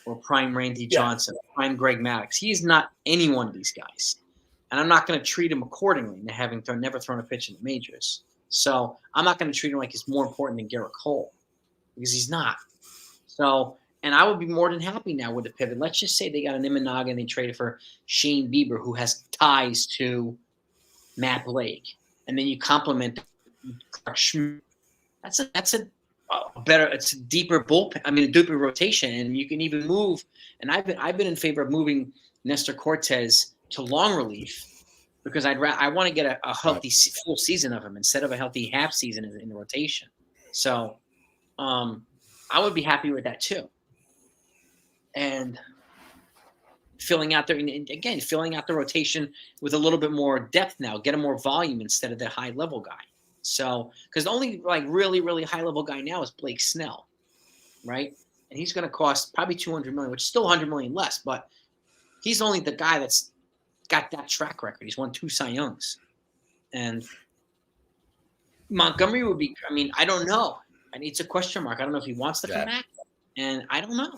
or prime Randy Johnson, prime Greg Maddux. He is not any one of these guys, and I'm not going to treat him accordingly, having never thrown a pitch in the majors. So I'm not going to treat him like he's more important than Garrett Cole, because he's not. So. And I would be more than happy now with the pivot. Let's just say they got an Imanaga and they traded for Shane Bieber, who has ties to Matt Blake, and then you complement Schmidt. That's a better, it's a deeper bullpen. I mean, a deeper rotation, and you can even move. And I've been in favor of moving Nestor Cortez to long relief because I want to get a healthy full season of him instead of a healthy half season in the rotation. So, I would be happy with that too. And filling out the rotation with a little bit more depth now, get a more volume instead of the high level guy. So, because the only really, really high level guy now is Blake Snell. right? And he's going to cost probably $200 million, which is still $100 million less, but he's only the guy that's got that track record. He's won 2 Cy Youngs. And Montgomery would be, I mean, I don't know. It's a question mark. I don't know if he wants to come back. And I don't know.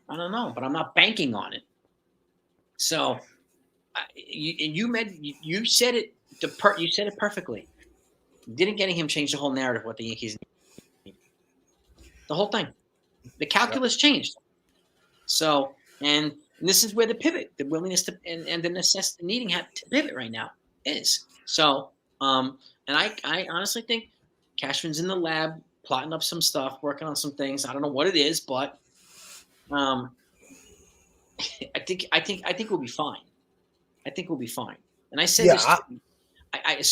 But I'm not banking on it. So you said it you said it perfectly. Didn't getting him change the whole narrative of what the Yankees need. The whole thing. The calculus changed. So, and this is where the pivot, the willingness to, and the necessity, needing to pivot right now is. So, and I honestly think Cashman's in the lab, plotting up some stuff, working on some things. I don't know what it is, but I think we'll be fine. I think we'll be fine. And I said this.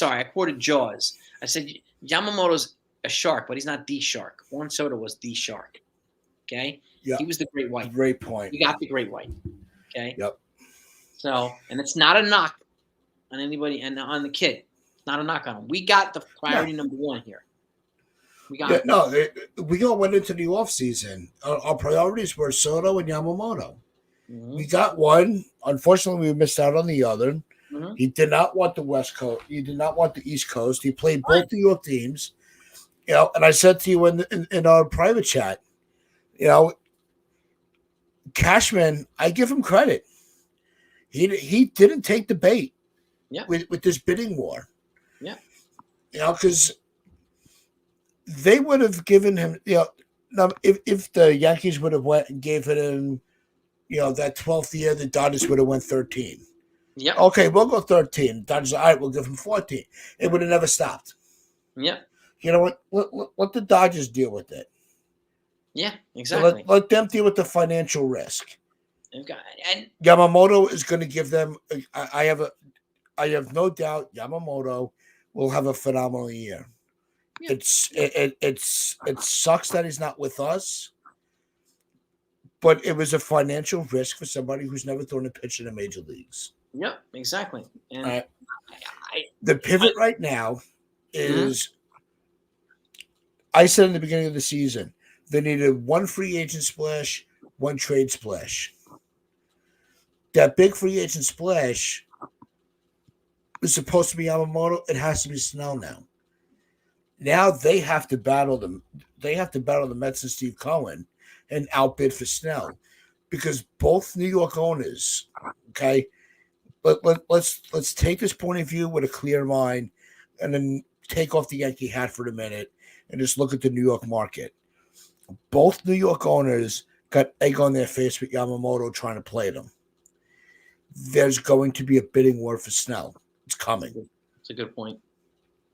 I quoted Jaws. I said Yamamoto's a shark, but he's not the shark. Juan Soto was the shark. Okay. Yeah. He was the great white.
Great point.
You got the great white. Okay.
Yep.
So, and it's not a knock on anybody and on the kid. It's not a knock on him. We got the priority number 1 here. We got
we all went into the offseason. Our priorities were Soto and Yamamoto. Mm-hmm. We got one. Unfortunately, we missed out on the other. Mm-hmm. He did not want the West Coast. He did not want the East Coast. He played both New York teams. You know, and I said to you in our private chat, you know, Cashman, I give him credit. He didn't take the bait with this bidding war.
Yeah.
You know, because they would have given him, you know, now if the Yankees would have went and gave it him, you know, that 12th year, the Dodgers would have went 13.
Yeah.
Okay, we'll go 13. Dodgers, all right, we'll give him 14. It would have never stopped.
Yeah.
You know what? Let the Dodgers deal with it.
Yeah, exactly.
Let them deal with the financial risk.
And
Yamamoto is going to give them. I have no doubt Yamamoto will have a phenomenal year. Yeah. It sucks that he's not with us, but it was a financial risk for somebody who's never thrown a pitch in the major leagues.
Yep, exactly. And
the pivot right now is. I said in the beginning of the season, they needed 1 free agent splash, 1 trade splash. That big free agent splash is supposed to be Yamamoto. It has to be Snell now. Now they have to battle them. They have to battle the Mets and Steve Cohen and outbid for Snell, because both New York owners, okay, let's take this point of view with a clear mind, and then take off the Yankee hat for a minute and just look at the New York market. Both New York owners got egg on their face with Yamamoto trying to play them. There's going to be a bidding war for Snell. It's coming.
It's a good point.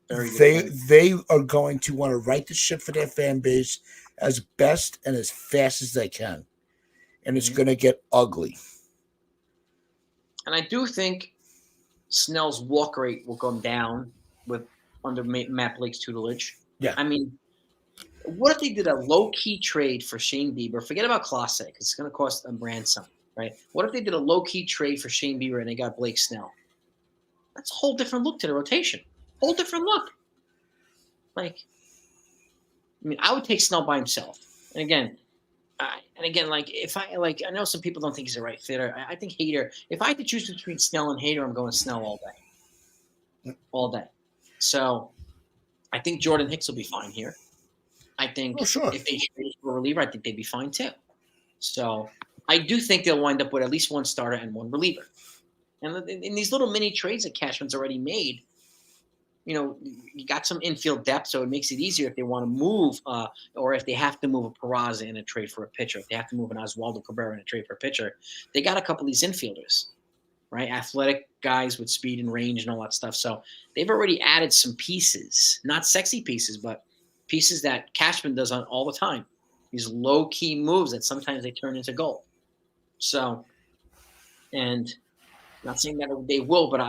They are going to want to right the ship for their fan base as best and as fast as they can. And it's going to get ugly.
And I do think Snell's walk rate will go down under Matt Blake's tutelage.
Yeah.
I mean, what if they did a low-key trade for Shane Bieber? Forget about Clase, because it's going to cost a ransom, right? What if they did a low-key trade for Shane Bieber and they got Blake Snell? That's a whole different look to the rotation. Whole different look. Like, I mean, I would take Snell by himself. And again, like if I know some people don't think he's the right fitter. I think Hader. If I had to choose between Snell and Hader, I'm going Snell all day. So, I think Jordan Hicks will be fine here. I think if they trade for a reliever, I think they'd be fine too. So, I do think they'll wind up with at least 1 starter and 1 reliever. And in these little mini trades that Cashman's already made, you know, you got some infield depth, so it makes it easier if they want to move, or if they have to move a Peraza in a trade for a pitcher, if they have to move an Oswaldo Cabrera in a trade for a pitcher. They got a couple of these infielders, right? Athletic guys with speed and range and all that stuff. So they've already added some pieces, not sexy pieces, but pieces that Cashman does on all the time. These low-key moves that sometimes they turn into gold. So, and not saying that they will, but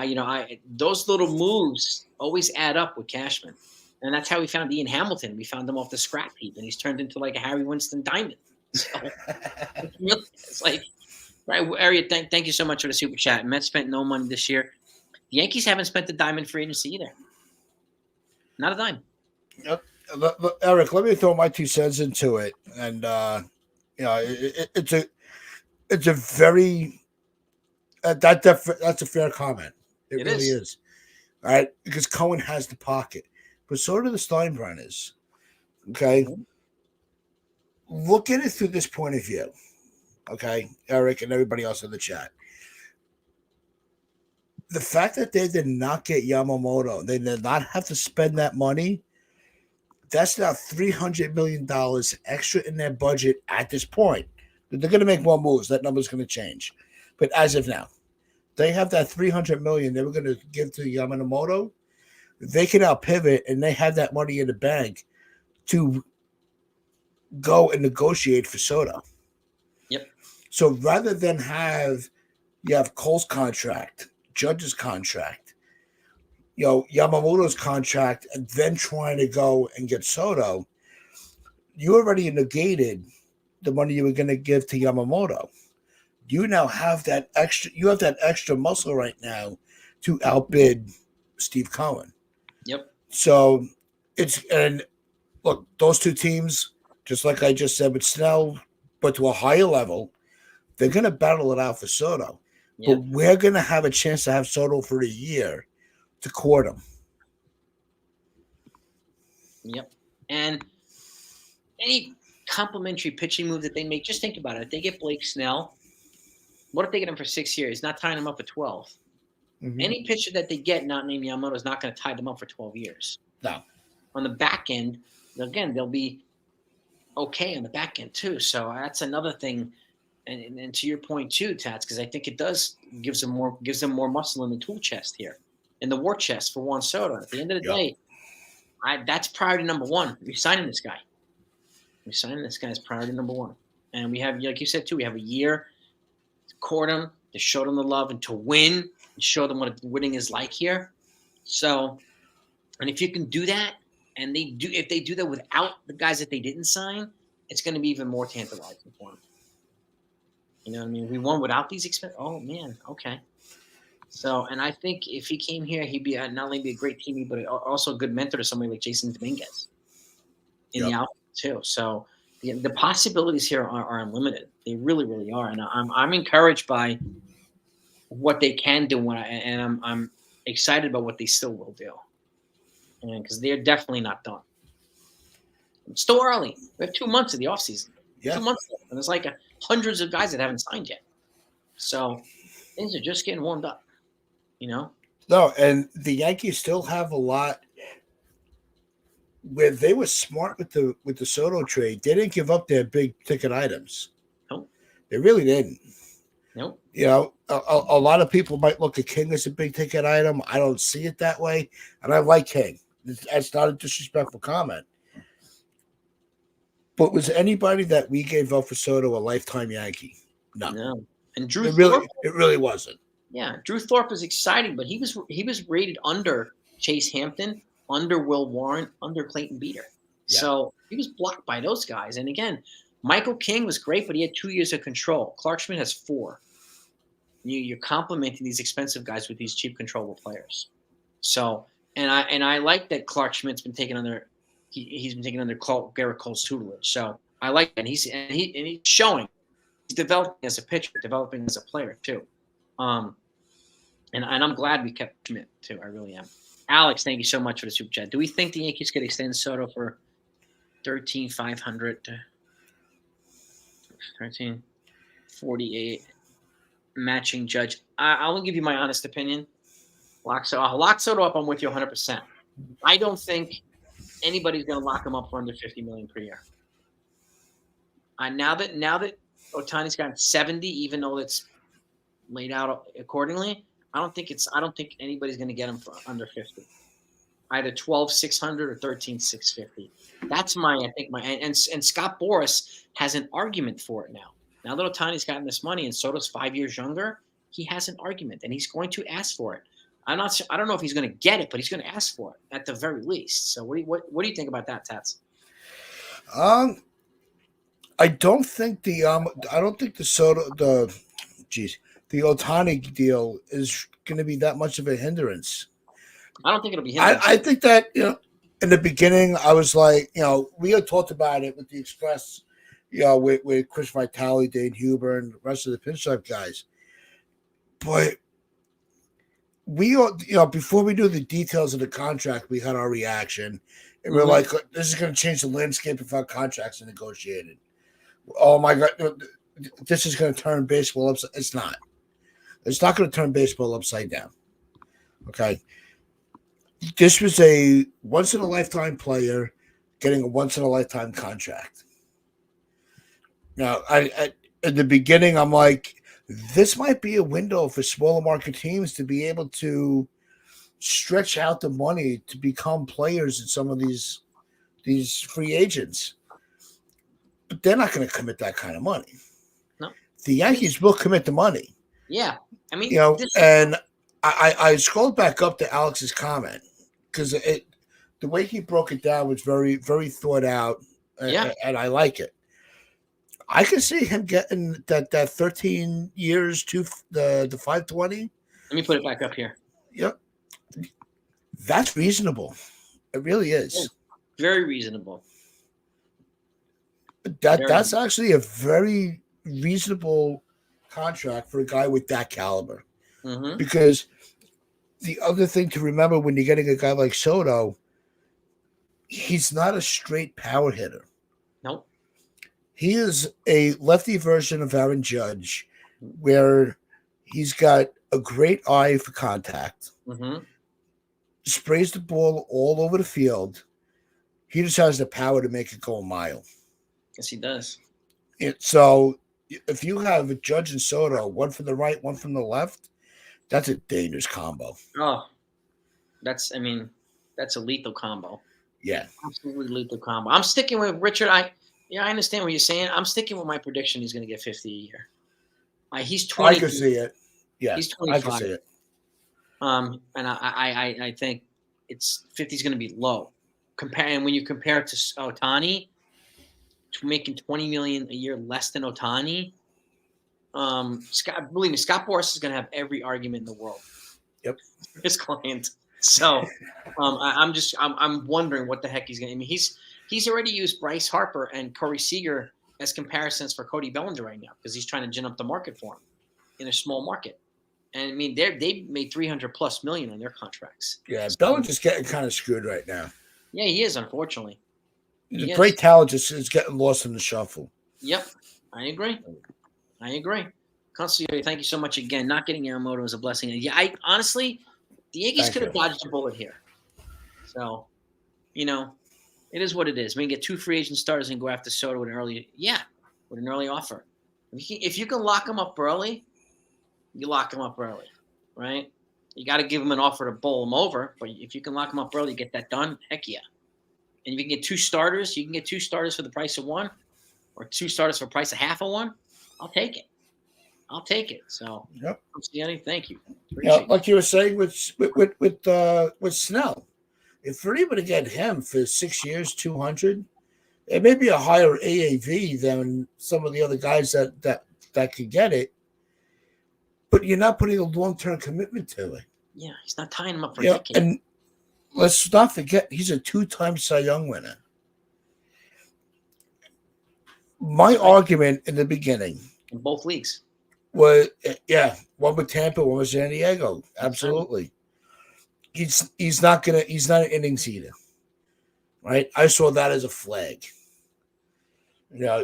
those little moves always add up with Cashman. And that's how we found Ian Hamilton. We found him off the scrap heap, and he's turned into like a Harry Winston diamond. So it's like, right, Ariel, thank you so much for the super chat. Mets spent no money this year. The Yankees haven't spent the diamond free agency either. Not a dime.
Yep. Eric, let me throw my 2 cents into it, and it's a very that's a fair comment. It
It
really
is.
is. All right, because Cohen has the pocket, but so do the Steinbrenners. Okay,
Mhm.
look at it through this point of view. Okay, Eric and everybody else in the chat. The fact that they did not get Yamamoto, they did not have to spend that money. That's now $300 million extra in their budget at this point. They're going to make more moves. That number's going to change, but as of now, they have that $300 million they were going to give to Yamamoto. They can now pivot, and they have that money in the bank to go and negotiate for Soto.
Yep.
So rather than you have Cole's contract, Judge's contract, Yamamoto's contract, and then trying to go and get Soto, you already negated the money you were going to give to Yamamoto. You now have that extra. You have that extra muscle right now to outbid Steve Cohen.
Yep.
So and look, those two teams, just like I just said with Snell, but to a higher level, they're going to battle it out for Soto. But
Yep.
we're going to have a chance to have Soto for a year to court him.
Yep. And any complimentary pitching move that they make, just think about it. If they get Blake Snell, what if they get him for 6 years? Not tying him up for 12.
Mm-hmm.
Any pitcher that they get not named Yamamoto is not going to tie them up for 12 years.
No.
On the back end, again, they'll be okay on the back end too. So that's another thing. And to your point too, Tats, because I think it does gives them more muscle in the tool chest here, in the war chest for Juan Soto. At the end of the day, that's priority number one. We're signing this guy. We're signing this guy as priority number one. And we have, like you said too, we have a year to court him, to show them the love, and to win, and show them what winning is like here. So, and if you can do that, and if they do that without the guys that they didn't sign, it's going to be even more tantalizing for them. You know what I mean? We won without these expenses. Oh man, okay. So, and I think if he came here, he'd be not only be a great teammate, but also a good mentor to somebody like Jason Dominguez in the outfield too. So, the possibilities here are unlimited. They really, really are, and I'm encouraged by what they can do. And I'm excited about what they still will do, and because they're definitely not done. It's still early. We have 2 months of the offseason.
Yeah.
2 months left, and there's like hundreds of guys that haven't signed yet. So things are just getting warmed up, you know?
No, and the Yankees still have a lot where they were smart with the Soto trade. They didn't give up their big ticket items.
Nope.
They really didn't.
Nope.
You know, a lot of people might look at King as a big ticket item. I don't see it that way, and I like King. That's not a disrespectful comment. But was anybody that we gave up for Soto a lifetime Yankee? No.
And Drew
Thorpe, it really wasn't.
Yeah, Drew Thorpe was exciting, but he was rated under Chase Hampton, under Will Warren, under Clayton Beater. Yeah. So he was blocked by those guys. And again, Michael King was great, but he had 2 years of control. Clark Schmidt has 4. You're complimenting these expensive guys with these cheap, controllable players. So, and I like that Clark Schmidt's been taken under. He's been taken under Garrett Cole's tutelage. So I like that. And he's showing he's developing as a pitcher, developing as a player too. And I'm glad we kept Schmidt too. I really am. Alex, thank you so much for the super chat. Do we think the Yankees could extend Soto for $13,500 to $13,48 matching Judge? I'll give you my honest opinion. Lock Soto up. I'm with you 100%. I don't think anybody's going to lock him up for under $50 million per year. Now that Ohtani's got 70, even though it's laid out accordingly, I don't think anybody's going to get him for under 50. Either 12,600 or 13,650. That's and Scott Boras has an argument for it now. Now that Ohtani's gotten this money and Soto's 5 years younger, he has an argument and he's going to ask for it. I don't know if he's going to get it, but he's going to ask for it at the very least. So what do you think about that, Tats?
I don't think the Ohtani deal is going to be that much of a hindrance.
I don't think it'll be hindrance.
I think that in the beginning, I was like, we had talked about it with the Express, with Chris Vitale, Dane Huber, and the rest of the pinstripe guys. But we, before we knew the details of the contract, we had our reaction, and we're like, this is going to change the landscape of how contracts are negotiated. Oh my God, this is going to turn baseball upside. It's not. It's not going to turn baseball upside down. Okay. This was a once-in-a-lifetime player getting a once-in-a-lifetime contract. Now, I in the beginning, I'm like, this might be a window for smaller market teams to be able to stretch out the money to become players in some of these free agents. But they're not going to commit that kind of money.
No.
The Yankees will commit the money.
Yeah. I mean,
and I scrolled back up to Alex's comment because the way he broke it down was very, very thought out, and I like it. I can see him getting that 13 years to the 520.
Let me put it back up here.
Yep, that's reasonable. It really is.
Very reasonable.
That's actually a very reasonable contract for a guy with that caliber.
Mm-hmm.
Because the other thing to remember when you're getting a guy like Soto, he's not a straight power hitter.
Nope.
He is a lefty version of Aaron Judge, where he's got a great eye for contact, sprays the ball all over the field. He just has the power to make it go a mile.
Yes, he does.
So if you have a Judge and Soto, one from the right, one from the left, that's a dangerous combo.
Oh, that's a lethal combo.
Yeah.
Absolutely lethal combo. I'm sticking with Richard. I understand what you're saying. I'm sticking with my prediction he's going to get 50 a year. He's 20.
I can see it. Yeah.
He's 25.
I can see it.
And I think it's 50 is going to be low. And when you compare it to Ohtani, making $20 million a year less than Ohtani, believe me, Scott Boras is going to have every argument in the world.
Yep.
His client. So I'm wondering what the heck he's going to. I mean, he's already used Bryce Harper and Corey Seager as comparisons for Cody Bellinger right now because he's trying to gin up the market for him in a small market. And I mean, they made $300+ million on their contracts.
Yeah, Bellinger's getting kind of screwed right now.
Yeah, he is, unfortunately.
The great talent is getting lost in the shuffle.
Yep, I agree. Consigliere, thank you so much again. Not getting Yamamoto is a blessing. Yeah, I honestly, the Yankees could have dodged a bullet here. So, it is what it is. We can get 2 free agent starters and go after Soto with an early offer. If you can lock them up early, you lock them up early, right? You got to give them an offer to bowl them over. But if you can lock them up early, get that done, heck yeah. And if you can get 2 starters, you can get 2 starters for the price of 1 or 2 starters for the price of half of 1. I'll take it. So,
yep.
Thank you.
Like you were saying with Snell, if we're able to get him for 6 years, 200, it may be a higher AAV than some of the other guys that could get it. But you're not putting a long-term commitment to it.
Yeah, he's not tying him up for a decade.
And let's not forget, he's a 2-time Cy Young winner. My argument in the beginning.
In both leagues.
Was, one with Tampa, one with San Diego. Absolutely. He's not an innings eater. Right? I saw that as a flag.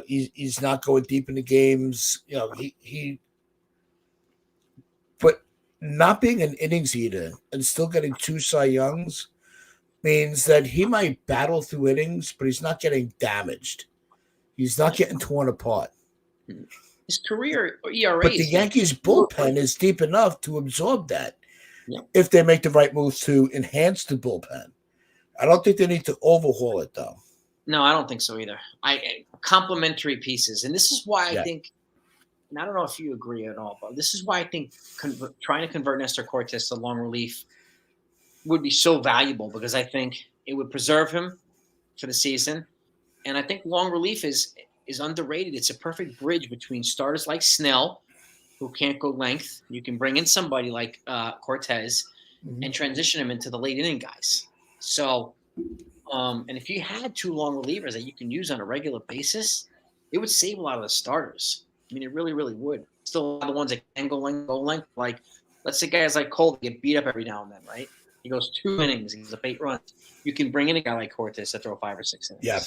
He's not going deep into games. But not being an innings eater and still getting 2 Cy Youngs means that he might battle through innings, but he's not getting damaged. He's not getting torn apart.
His career ERA.
But the Yankees' bullpen is deep enough to absorb that if they make the right moves to enhance the bullpen. I don't think they need to overhaul it, though.
No, I don't think so either. Complementary pieces. And this is why I think, and I don't know if you agree at all, but this is why I think trying to convert Nestor Cortes to long relief would be so valuable because I think it would preserve him for the season. And I think long relief is underrated. It's a perfect bridge between starters like Snell, who can't go length. You can bring in somebody like Cortes and transition him into the late inning guys. So And if you had two long relievers that you can use on a regular basis, it would save a lot of the starters. I mean, it really, really would. Still, a lot of the ones that can go length. Like, let's say guys like Cole get beat up every now and then, right? He goes 2 innings, he gives up 8 runs. You can bring in a guy like Cortez to throw 5 or 6 innings
Yeah.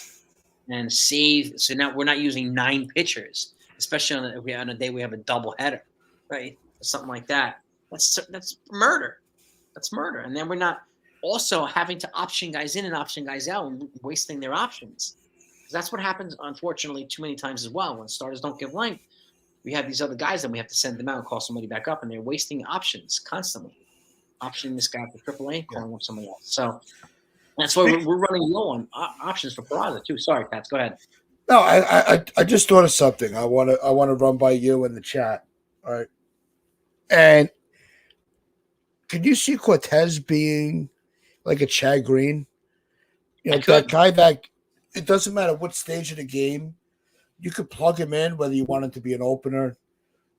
and save. So now we're not using 9 pitchers, especially on a day we have a double header, right? Or something like that. That's murder. That's murder. And then we're not also having to option guys in and option guys out and wasting their options. Because that's what happens, unfortunately, too many times as well. When starters don't give length, we have these other guys that we have to send them out and call somebody back up, and they're wasting options constantly. Optioning this guy for AAA, calling up somebody else. So that's why we're running low on options for Peraza too. Sorry, Pats, go ahead.
No, I just thought of something. I want to run by you in the chat. All right. And can you see Cortez being like a Chad Green? You know, that guy that it doesn't matter what stage of the game, you could plug him in, whether you want him to be an opener,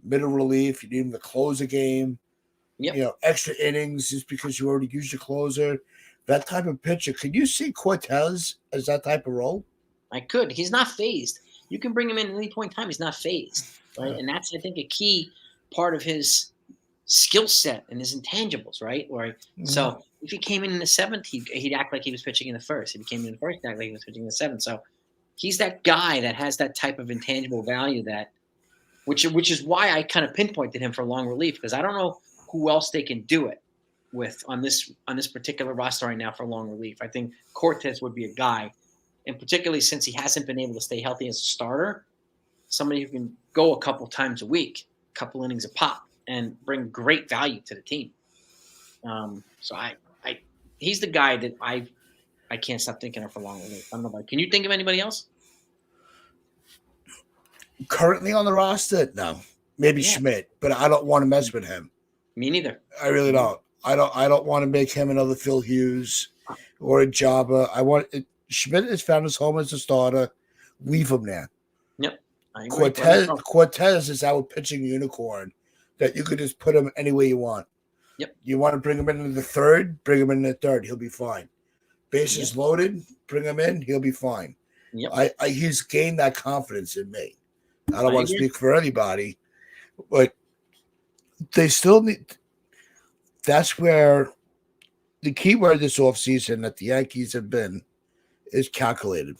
middle relief, you need him to close a game,
Yep.
you know, extra innings just because you already used your closer. That type of pitcher. Could you see Cortez as that type of role?
I could. He's not phased. You can bring him in at any point in time. He's not phased, right?
Yeah.
And that's, I think, a key part of his skill set and his intangibles, right? So if he came in the seventh, he'd act like he was pitching in the first. If he came in the first, he'd act like he was pitching in the seventh. So he's that guy that has that type of intangible value which is why I kind of pinpointed him for long relief, because I don't know who else they can do it with on this particular roster right now for long relief. I think Cortez would be a guy, and particularly since he hasn't been able to stay healthy as a starter, somebody who can go a couple times a week, a couple innings a pop, and bring great value to the team. So he's the guy that I can't stop thinking of for long relief. I don't know about. Can you think of anybody else?
Currently on the roster, no. Maybe Schmidt, but I don't want to mess with him.
Me neither.
I really don't. I don't want to make him another Phil Hughes or a Jabba. Schmidt has found his home as a starter. Leave him there.
Yep. I agree.
Cortez is our pitching unicorn that you could just put him any way you want.
Yep.
You want to bring him in the third, bring him in the third. He'll be fine. Bases loaded, bring him in. He'll be fine.
Yep.
He's gained that confidence in me. I don't want to speak for anybody, but they still need. That's where the key word this offseason that the Yankees have been is calculated.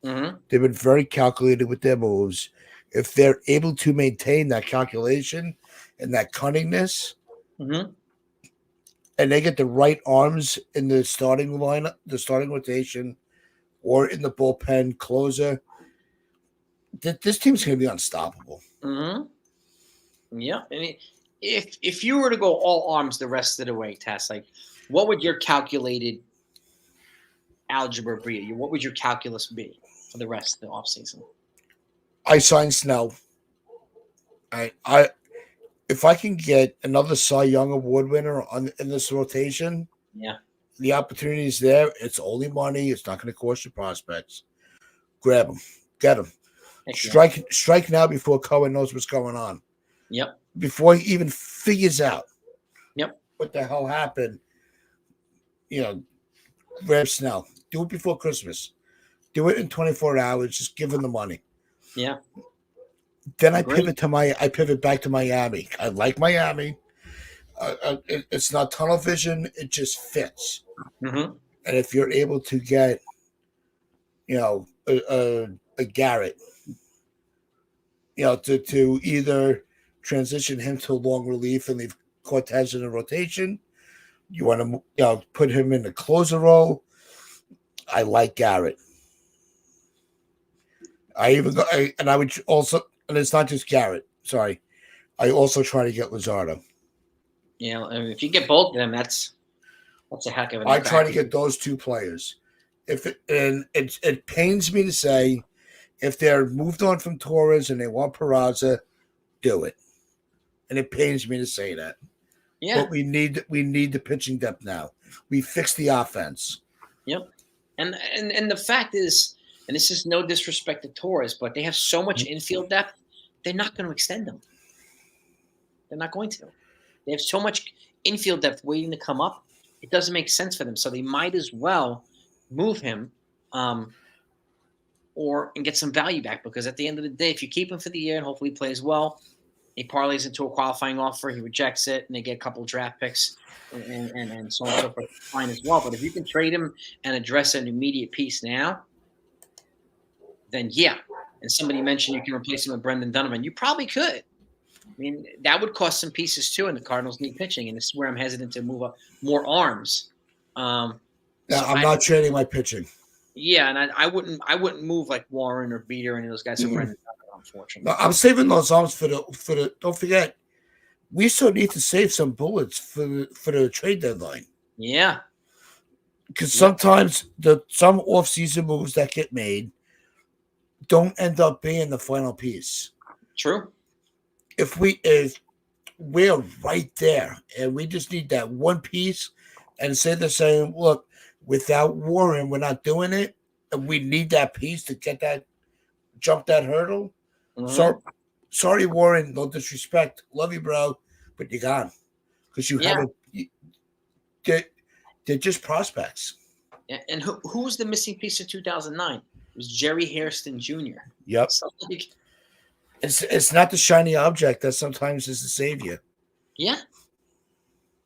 Mm-hmm.
They've been very calculated with their moves. If they're able to maintain that calculation and that cunningness,
mm-hmm.
and they get the right arms in the starting lineup, the starting rotation, or in the bullpen closer, this team's going to be unstoppable.
Mm-hmm. Yeah. And if you were to go all arms the rest of the way, Tess, like, what would your calculated algebra be? What would your calculus be for the rest of the offseason?
I sign Snell. If I can get another Cy Young Award winner in this rotation, the opportunity is there. It's only money. It's not going to cost you prospects. Grab them. Get them. Strike now before Cohen knows what's going on.
Yep.
Before he even figures out what the hell happened, grab Snell. Do it before Christmas. Do it in 24 hours. Just give him the money.
Yeah.
Then I pivot back to Miami. I like Miami. It's not tunnel vision. It just fits.
Mm-hmm.
And if you're able to get, a Garrett, to either transition him to long relief and leave Cortez in the rotation, you want to, put him in the closer role. I like Garrett. I would also, and it's not just Garrett. Sorry, I also try to get Luzardo.
Yeah, I mean, if you get both of them, that's a heck of an.
I try to get those two players. It pains me to say, if they're moved on from Torres and they want Peraza, do it. And it pains me to say that.
Yeah.
But we need the pitching depth now. We fixed the offense.
Yep. And the fact is, and this is no disrespect to Torres, but they have so much infield depth, they're not going to extend them. They're not going to. They have so much infield depth waiting to come up. It doesn't make sense for them. So they might as well move him, and get some value back. Because at the end of the day, if you keep him for the year and hopefully he plays well, he parlays into a qualifying offer, he rejects it, and they get a couple of draft picks and so on and so forth, fine as well. But if you can trade him and address an immediate piece now, then yeah. And somebody mentioned you can replace him with Brendan Donovan. You probably could. I mean, that would cost some pieces too, and the Cardinals need pitching, and this is where I'm hesitant to move up more arms.
Yeah,
So
I'm not trading my pitching.
yeah, and I wouldn't move like Warren or Beater or any of those guys for Brendan Donovan, unfortunately.
No, I'm saving those arms for the. Don't forget, we still need to save some bullets for the trade deadline.
Yeah,
Because sometimes some offseason moves that get made don't end up being the final piece.
true.
If we're right there and we just need that one piece, and say they're saying, look, without Warren, we're not doing it, and we need that piece to get that jump that hurdle. So sorry, Warren, no disrespect. Love you, bro, but you're gone. Because you haven't they're just prospects.
And who was the missing piece of 2009? It was Jerry Hairston Jr.
Yep.
So,
it's not the shiny object that sometimes is the savior.
Yeah.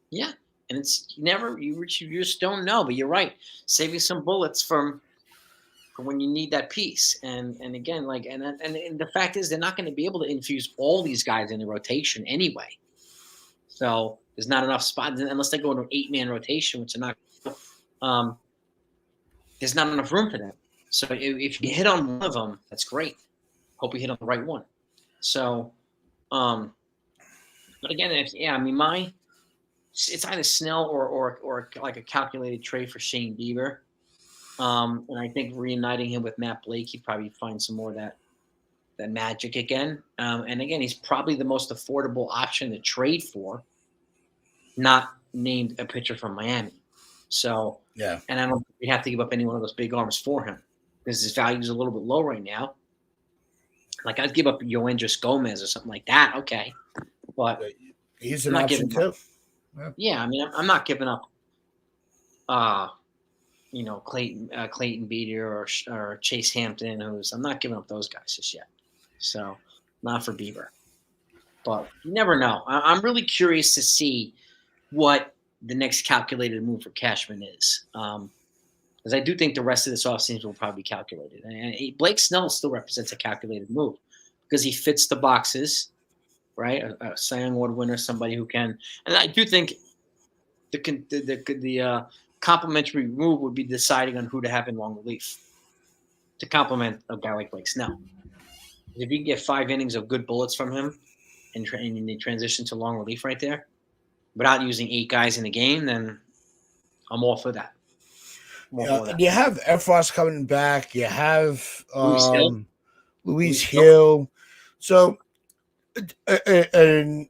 Yeah. And it's never you just don't know, but you're right. Saving some bullets for when you need that piece. And again, like and the fact is they're not going to be able to infuse all these guys in the rotation anyway. So there's not enough spots unless they go into an 8-man rotation, which are not there's not enough room for them. So if you hit on one of them, that's great. Hope you hit on the right one. So, but again, it's either Snell or like a calculated trade for Shane Bieber. And I think reuniting him with Matt Blake, he'd probably find some more of that magic again. And again, he's probably the most affordable option to trade for, not named a pitcher from Miami. So
yeah,
and I don't think we have to give up any one of those big arms for him because his value is a little bit low right now. Like I'd give up Yoendris Gomez or something like that. Okay, but
he's an option too.
Yeah, I mean, I'm not giving up. Clayton Beater or Chase Hampton. I'm not giving up those guys just yet. So not for Bieber, but you never know. I'm really curious to see what the next calculated move for Cashman is. Because I do think the rest of this offseason will probably be calculated. And Blake Snell still represents a calculated move because he fits the boxes, right? A Cy Young Award winner, somebody who can. And I do think the complimentary move would be deciding on who to have in long relief to complement a guy like Blake Snell. If you can get 5 innings of good bullets from him and they transition to long relief right there, without using 8 guys in the game, then I'm all for that.
You have Efros coming back. You have Luis
Hill.
So, a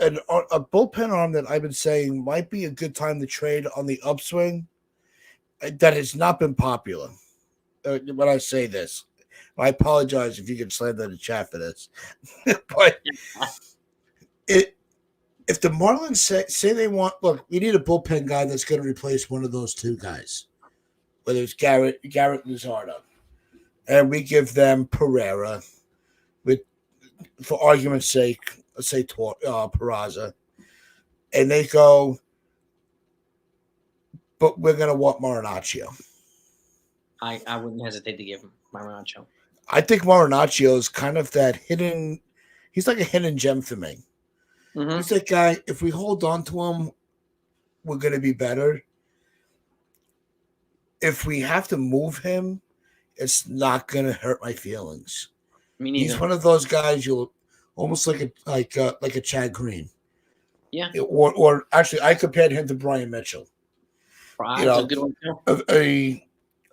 bullpen arm that I've been saying might be a good time to trade on the upswing that has not been popular. When I say this, I apologize if you can slam in the chat for this. But if the Marlins say they want, look, we need a bullpen guy that's going to replace one of those 2 guys, whether it's Garrett Luzardo, and we give them Pereira, for argument's sake, let's say Peraza, and they go, but we're going to want Marinaccio.
I wouldn't hesitate to give him Marinaccio.
I think Marinaccio is kind of that hidden. He's like a hidden gem for me. Mm-hmm. He's that guy. If we hold on to him, we're going to be better. If we have to move him, it's not going to hurt my feelings.
Me neither.
He's one of those guys you'll almost like a Chad Green.
Yeah.
Or actually, I compared him to Brian Mitchell.
A good one too.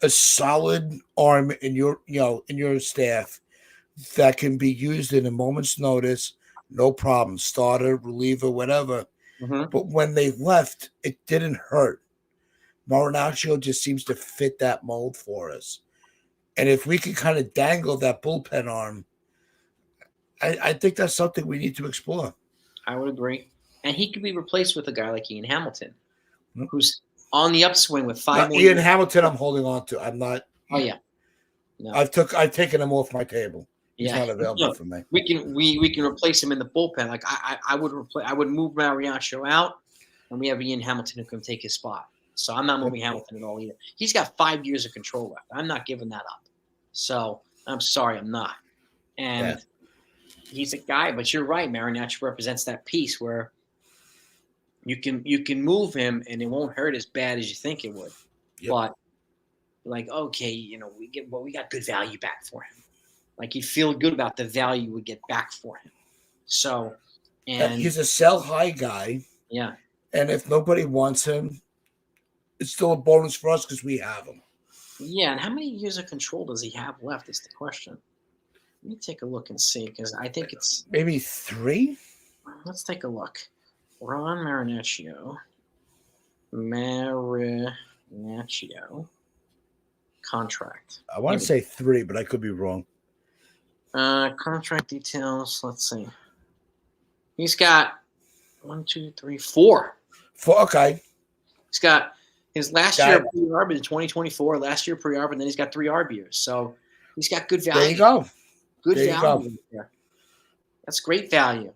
A solid arm in your staff that can be used in a moment's notice, no problem. Starter, reliever, whatever.
Mm-hmm.
But when they left, it didn't hurt. Marinaccio just seems to fit that mold for us. And if we can kind of dangle that bullpen arm, I think that's something we need to explore.
I would agree. And he could be replaced with a guy like Ian Hamilton, who's on the upswing with 5
Now,
more
Ian
years.
Hamilton, I'm holding on to. I'm not.
Oh yeah, no,
I've taken him off my table. He's
yeah.
not available
Look,
for me.
we can replace him in the bullpen. Like I would move Mariacho out, and we have Ian Hamilton who can take his spot. So I'm not moving Hamilton at all either. He's got 5 years of control left. I'm not giving that up. So I'm sorry, I'm not.
Yeah.
And he's a guy, but you're right. Mariacho represents that piece where you can move him and it won't hurt as bad as you think it would.
Yep.
But like, okay, we got good value back for him. Like you feel good about the value we get back for him. So, and
He's a sell high guy,
yeah,
and if nobody wants him, it's still a bonus for us because we have him.
yeah. And how many years of control does he have left? Is the question. Let me take a look and see because I think it's
Maybe 3.
Let's take a look. Ron Marinaccio contract.
I want to say 3, but I could be wrong.
Contract details. Let's see. He's got 1, 2, 3, 4.
4. Okay.
He's got his last year pre-arb in 2024. Last year pre-arb, and then he's got 3 arb years. So he's got good value.
There you go.
Good
there
value.
You go.
There. That's great value.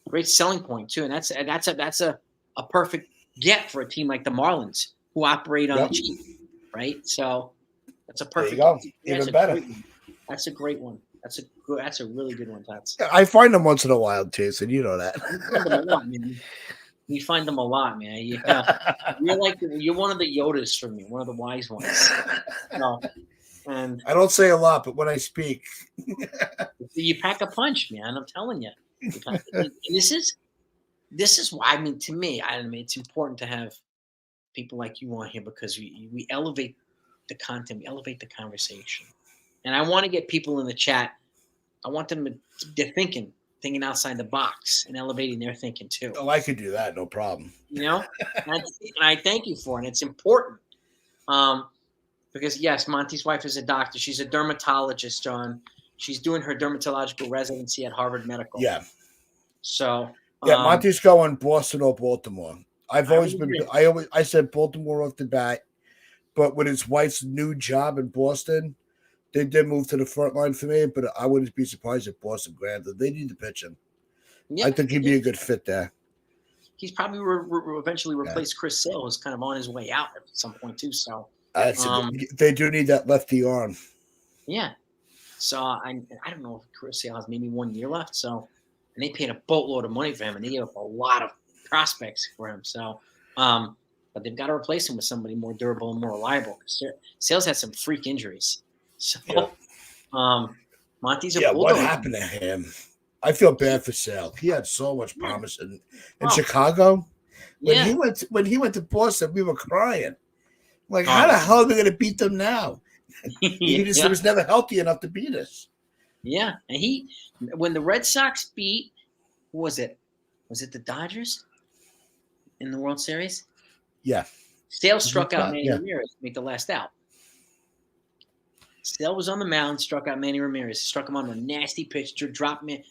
Great selling point too, and that's a perfect get for a team like the Marlins who operate on the cheap, right? So that's a perfect.
There you go. Even better.
That's a great one. That's a really good one.
I find them once in a while, Jason. You know that.
You find them a lot, man. You're one of the Yodas for me, one of the wise ones. And
I don't say a lot, but when I speak,
you pack a punch, man. I'm telling you. This is why to me, it's important to have people like you on here because we elevate the content, we elevate the conversation, and I want to get people in the chat. I want them they're thinking outside the box and elevating their thinking too.
Oh, I could do that, no problem.
And I thank you for it. And it's important because yes, Monty's wife is a doctor. She's a dermatologist, John. She's doing her dermatological residency at Harvard Medical.
Yeah.
So
Monty's going Boston or Baltimore. I said Baltimore off the bat, but with his wife's new job in Boston, they did move to the front line for me. But I wouldn't be surprised if Boston grabbed him. They need to pitch him. Yeah, I think he'd be a good fit there.
He's probably eventually replaced Chris Sale, who's kind of on his way out at some point too. So
they do need that lefty arm.
Yeah. So I don't know if Chris Sale has maybe 1 year left. So, and they paid a boatload of money for him, and they gave up a lot of prospects for him. So, but they've got to replace him with somebody more durable and more reliable. Sale's had some freak injuries. So, Monty's a bulldog.
What happened to him? I feel bad for Sale. He had so much promise in Chicago. When he went to Boston, we were crying. Like, how the hell are we going to beat them now? He was never healthy enough to beat us.
Yeah, and when the Red Sox beat, who was it? Was it the Dodgers in the World Series?
Yeah.
Sale struck out Manny Ramirez to make the last out. Sale was on the mound, struck out Manny Ramirez. Struck him on a nasty pitch to drop Manny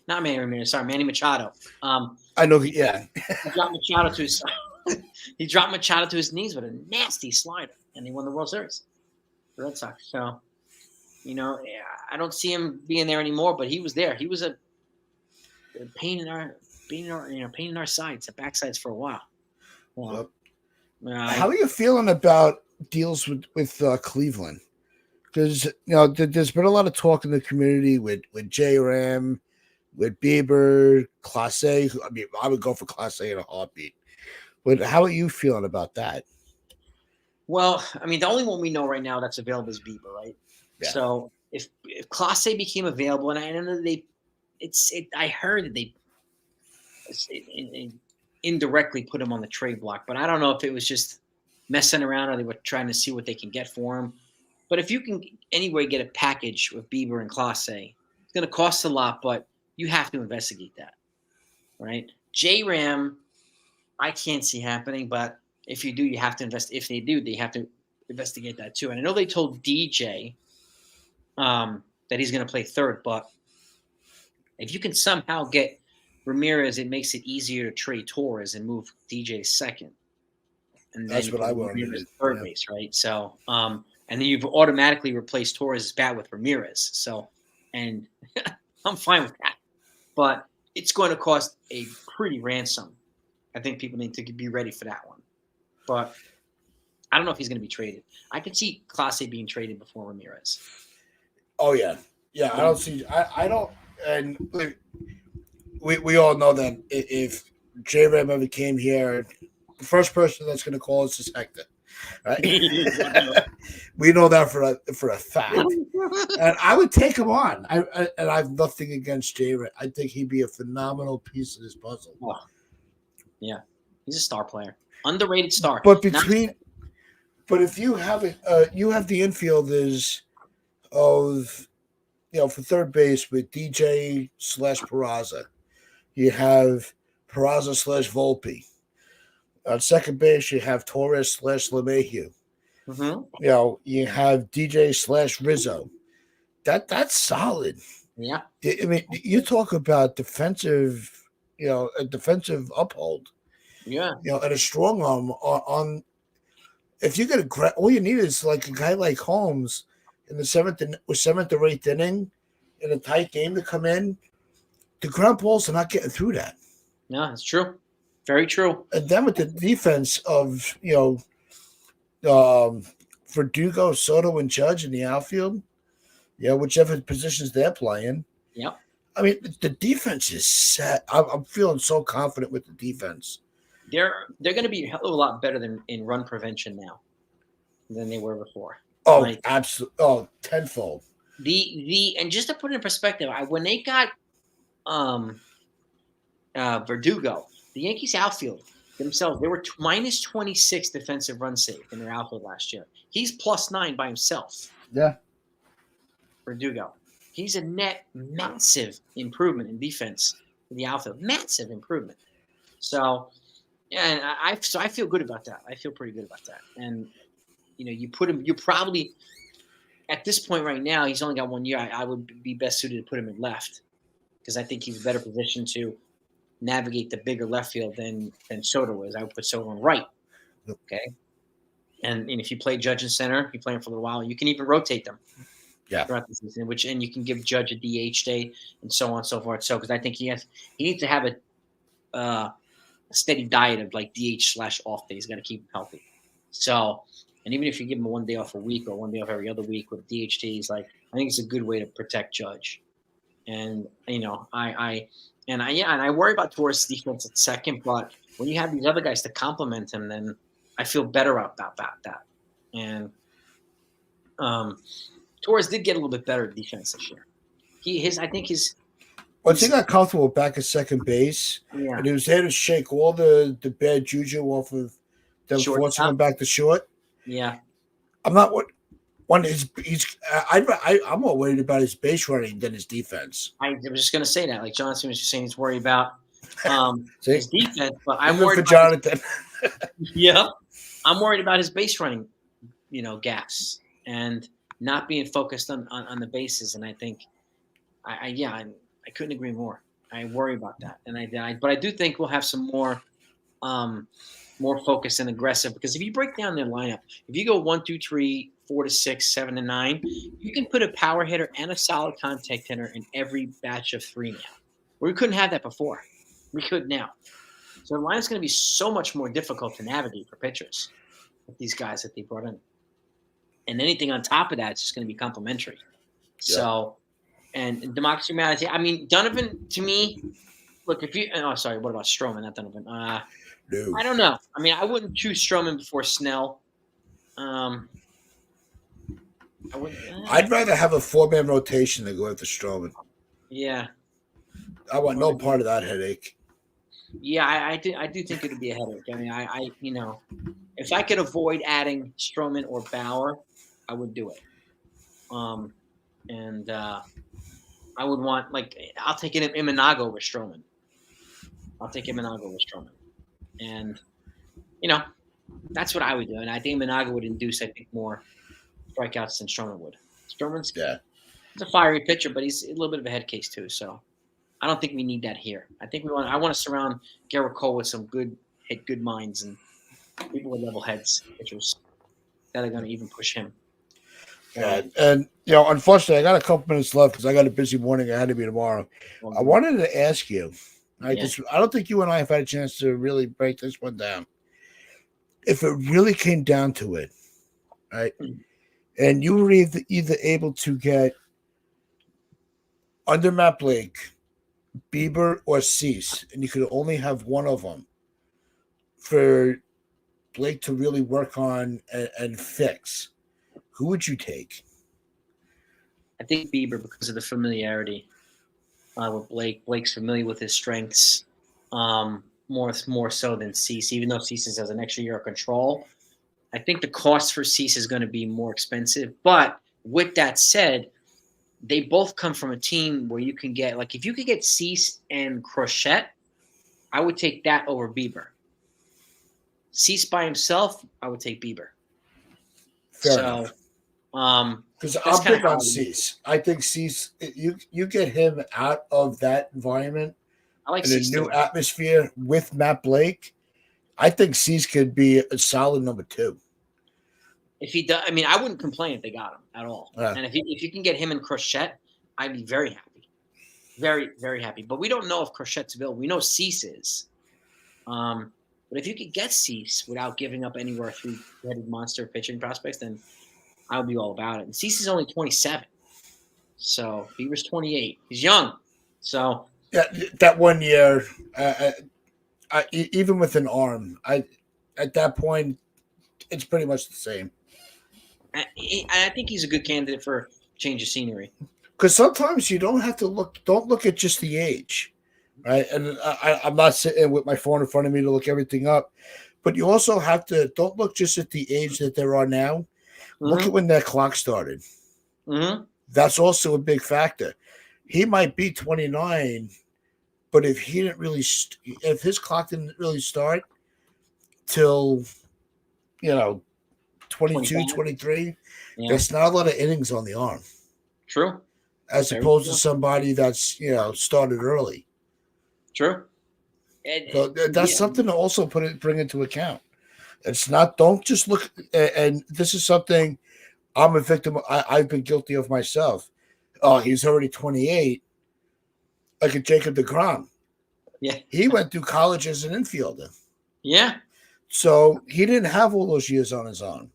Machado.
I know. Yeah.
He dropped Machado to his he dropped Machado to his knees with a nasty slider, and he won the World Series. The Red Sox. So, I don't see him being there anymore, but he was there. He was a pain in our sides, the backsides for a while.
How are you feeling about deals with Cleveland? Because there's been a lot of talk in the community with J-Ram, with Bieber, Class A. I mean, I would go for Class A in a heartbeat. But how are you feeling about that?
Well, I mean, the only one we know right now that's available is Bieber, right? Yeah. So if Class A became available, and I know that I heard that they indirectly put him on the trade block, but I don't know if it was just messing around or they were trying to see what they can get for him. But if you can anyway get a package with Bieber and Class A, it's going to cost a lot, but you have to investigate that, right? J-Ram, I can't see happening, but if you do, you have to invest. If they do, they have to investigate that too. And I know they told DJ that he's going to play third, but if you can somehow get Ramirez, it makes it easier to trade Torres and move DJ second. and then
That's
you
what
put
I wanted to
Ramirez
do.
at third
Yeah.
base, right? So, and then you've automatically replaced Torres' bat with Ramirez. So, and I'm fine with that, but it's going to cost a pretty ransom. I think people need to be ready for that one. But I don't know if he's going to be traded. I could see Clase being traded before Ramirez.
Oh yeah, yeah. I don't see. I don't. And we all know that if J Ram ever came here, the first person that's going to call us is Hector, right? We know that for a fact. And I would take him on. And I have nothing against J Ram. I think he'd be a phenomenal piece of this puzzle.
Oh, yeah, he's a star player, underrated star.
But if you have you have the infielders of for third base with DJ / Peraza. You have Peraza / Volpe. On second base, you have Torres / LeMahieu.
Mm-hmm.
You have DJ / Rizzo. That's solid.
Yeah.
I mean, you talk about defensive, a defensive uphold.
Yeah.
And a strong arm on. If you get all you need is like a guy like Holmes in the seventh or eighth inning in a tight game to come in. The ground balls are not getting through that.
No, that's true. Very true.
And then with the defense of Verdugo, Soto, and Judge in the outfield, whichever positions they're playing.
Yep.
I mean, the defense is set. I'm feeling so confident with the defense.
They're going to be a hell of a lot better than in run prevention now than they were before.
Oh, absolutely. Oh, tenfold.
And just to put it in perspective, when they got Verdugo, the Yankees outfield themselves, they were minus 26 defensive run save in their outfield last year. He's plus 9 by himself.
Yeah.
Verdugo. He's a net massive improvement in defense for the outfield. Massive improvement. So, and I feel good about that. I feel pretty good about that. And, you put him, you probably, at this point right now, he's only got 1 year. I would be best suited to put him in left because I think he's better positioned to navigate the bigger left field than Soto is. I would put Soto in right. Okay. And if you play Judge in center, you play him for a little while, you can even rotate them.
Yeah.
Throughout the season, and you can give Judge a DH day and so on and so forth. So, because I think he needs to have a steady diet of like DH / off days. Got to keep him healthy. So, and even if you give him 1 day off a week or 1 day off every other week with DH days, like I think it's a good way to protect Judge. And I worry about Torres' defense at second, but when you have these other guys to complement him, then I feel better about that. And Torres did get a little bit better at defense this year.
Once he got comfortable back at second base, and he was there to shake all the bad juju off of them forcing him back to short.
Yeah,
I'm not I'm more worried about his base running than his defense.
I was just going to say that. Like Jonathan was just saying, he's worried about his defense, but I'm
worried
about
Jonathan.
I'm worried about his base running, gaps and not being focused on the bases. And I think, I couldn't agree more. I worry about that, but I do think we'll have some more focused and aggressive because if you break down their lineup, if you go 1, 2, 3, 4 to 6, 7 to 9, you can put a power hitter and a solid contact hitter in every batch of 3 now. We couldn't have that before. We could now. So the lineup's going to be so much more difficult to navigate for pitchers with these guys that they brought in. And anything on top of that is just going to be complimentary. Yeah. So, and Democracy Matters. I mean, Donovan, to me, look, what about Stroman, not Donovan? No. I don't know. I mean, I wouldn't choose Stroman before Snell.
I'd rather have a 4-man rotation than go after Stroman.
Yeah.
I want no part of that headache.
Yeah, I do think it would be a headache. I mean, I if I could avoid adding Stroman or Bauer, I would do it. And I would want I'll take it Imanaga over Stroman. And that's what I would do. And I think Imanaga would induce, more strikeouts than Stroman would. Stroman's he's a fiery pitcher, but he's a little bit of a head case too. So I don't think we need that here. I think I want to surround Garrett Cole with some good minds and People with level heads, pitchers that are going to even push him.
Yeah, and unfortunately, I got a couple minutes left because I got a busy morning ahead of me tomorrow. I wanted to ask you. I don't think you and I have had a chance to really break this one down. If it really came down to it, right, and you were either able to get under Matt Blake, Bieber, or Cease, and you could only have one of them for Blake to really work on and fix, who would you take?
I think Bieber because of the familiarity with Blake. Blake's familiar with his strengths more so than Cease, even though Cease has an extra year of control. I think the cost for Cease is going to be more expensive. But with that said, they both come from a team where you can get, like, if you could get Cease and Crochet, I would take that over Bieber. Cease by himself, I would take Bieber.
Fair enough. Because I'm big on Cease. I think Cease, you get him out of that environment
in
a new atmosphere with Matt Blake. I think Cease could be a solid number 2.
If he does, I mean, I wouldn't complain if they got him at all. And if you can get him and Crochet, I'd be very happy, very, very happy. But we don't know if Crochet's available. We know Cease is. But if you could get Cease without giving up anywhere 3-headed monster pitching prospects, then I would be all about it. And Cease is only 27, so Bieber's 28. He's young, so
yeah, that 1 year, even with an arm, at that point, it's pretty much the same.
I think he's a good candidate for change of scenery.
Because sometimes you don't have to look. Don't look at just the age, right? And I'm not sitting with my phone in front of me to look everything up, but you also have to don't look just at the age that they're on now. Mm-hmm. Look at when that clock started.
Mm-hmm.
That's also a big factor. He might be 29, but if he didn't really, if his clock didn't really start till, 22, 23, there's not a lot of innings on the arm.
True.
As opposed to somebody that's, started early.
True.
So that's something to also bring into account. It's not, don't just look, and this is something I'm a victim of, I've been guilty of myself. Oh, he's already 28. Like a Jacob deGrom.
Yeah.
He went through college as an infielder.
Yeah.
So he didn't have all those years on his own.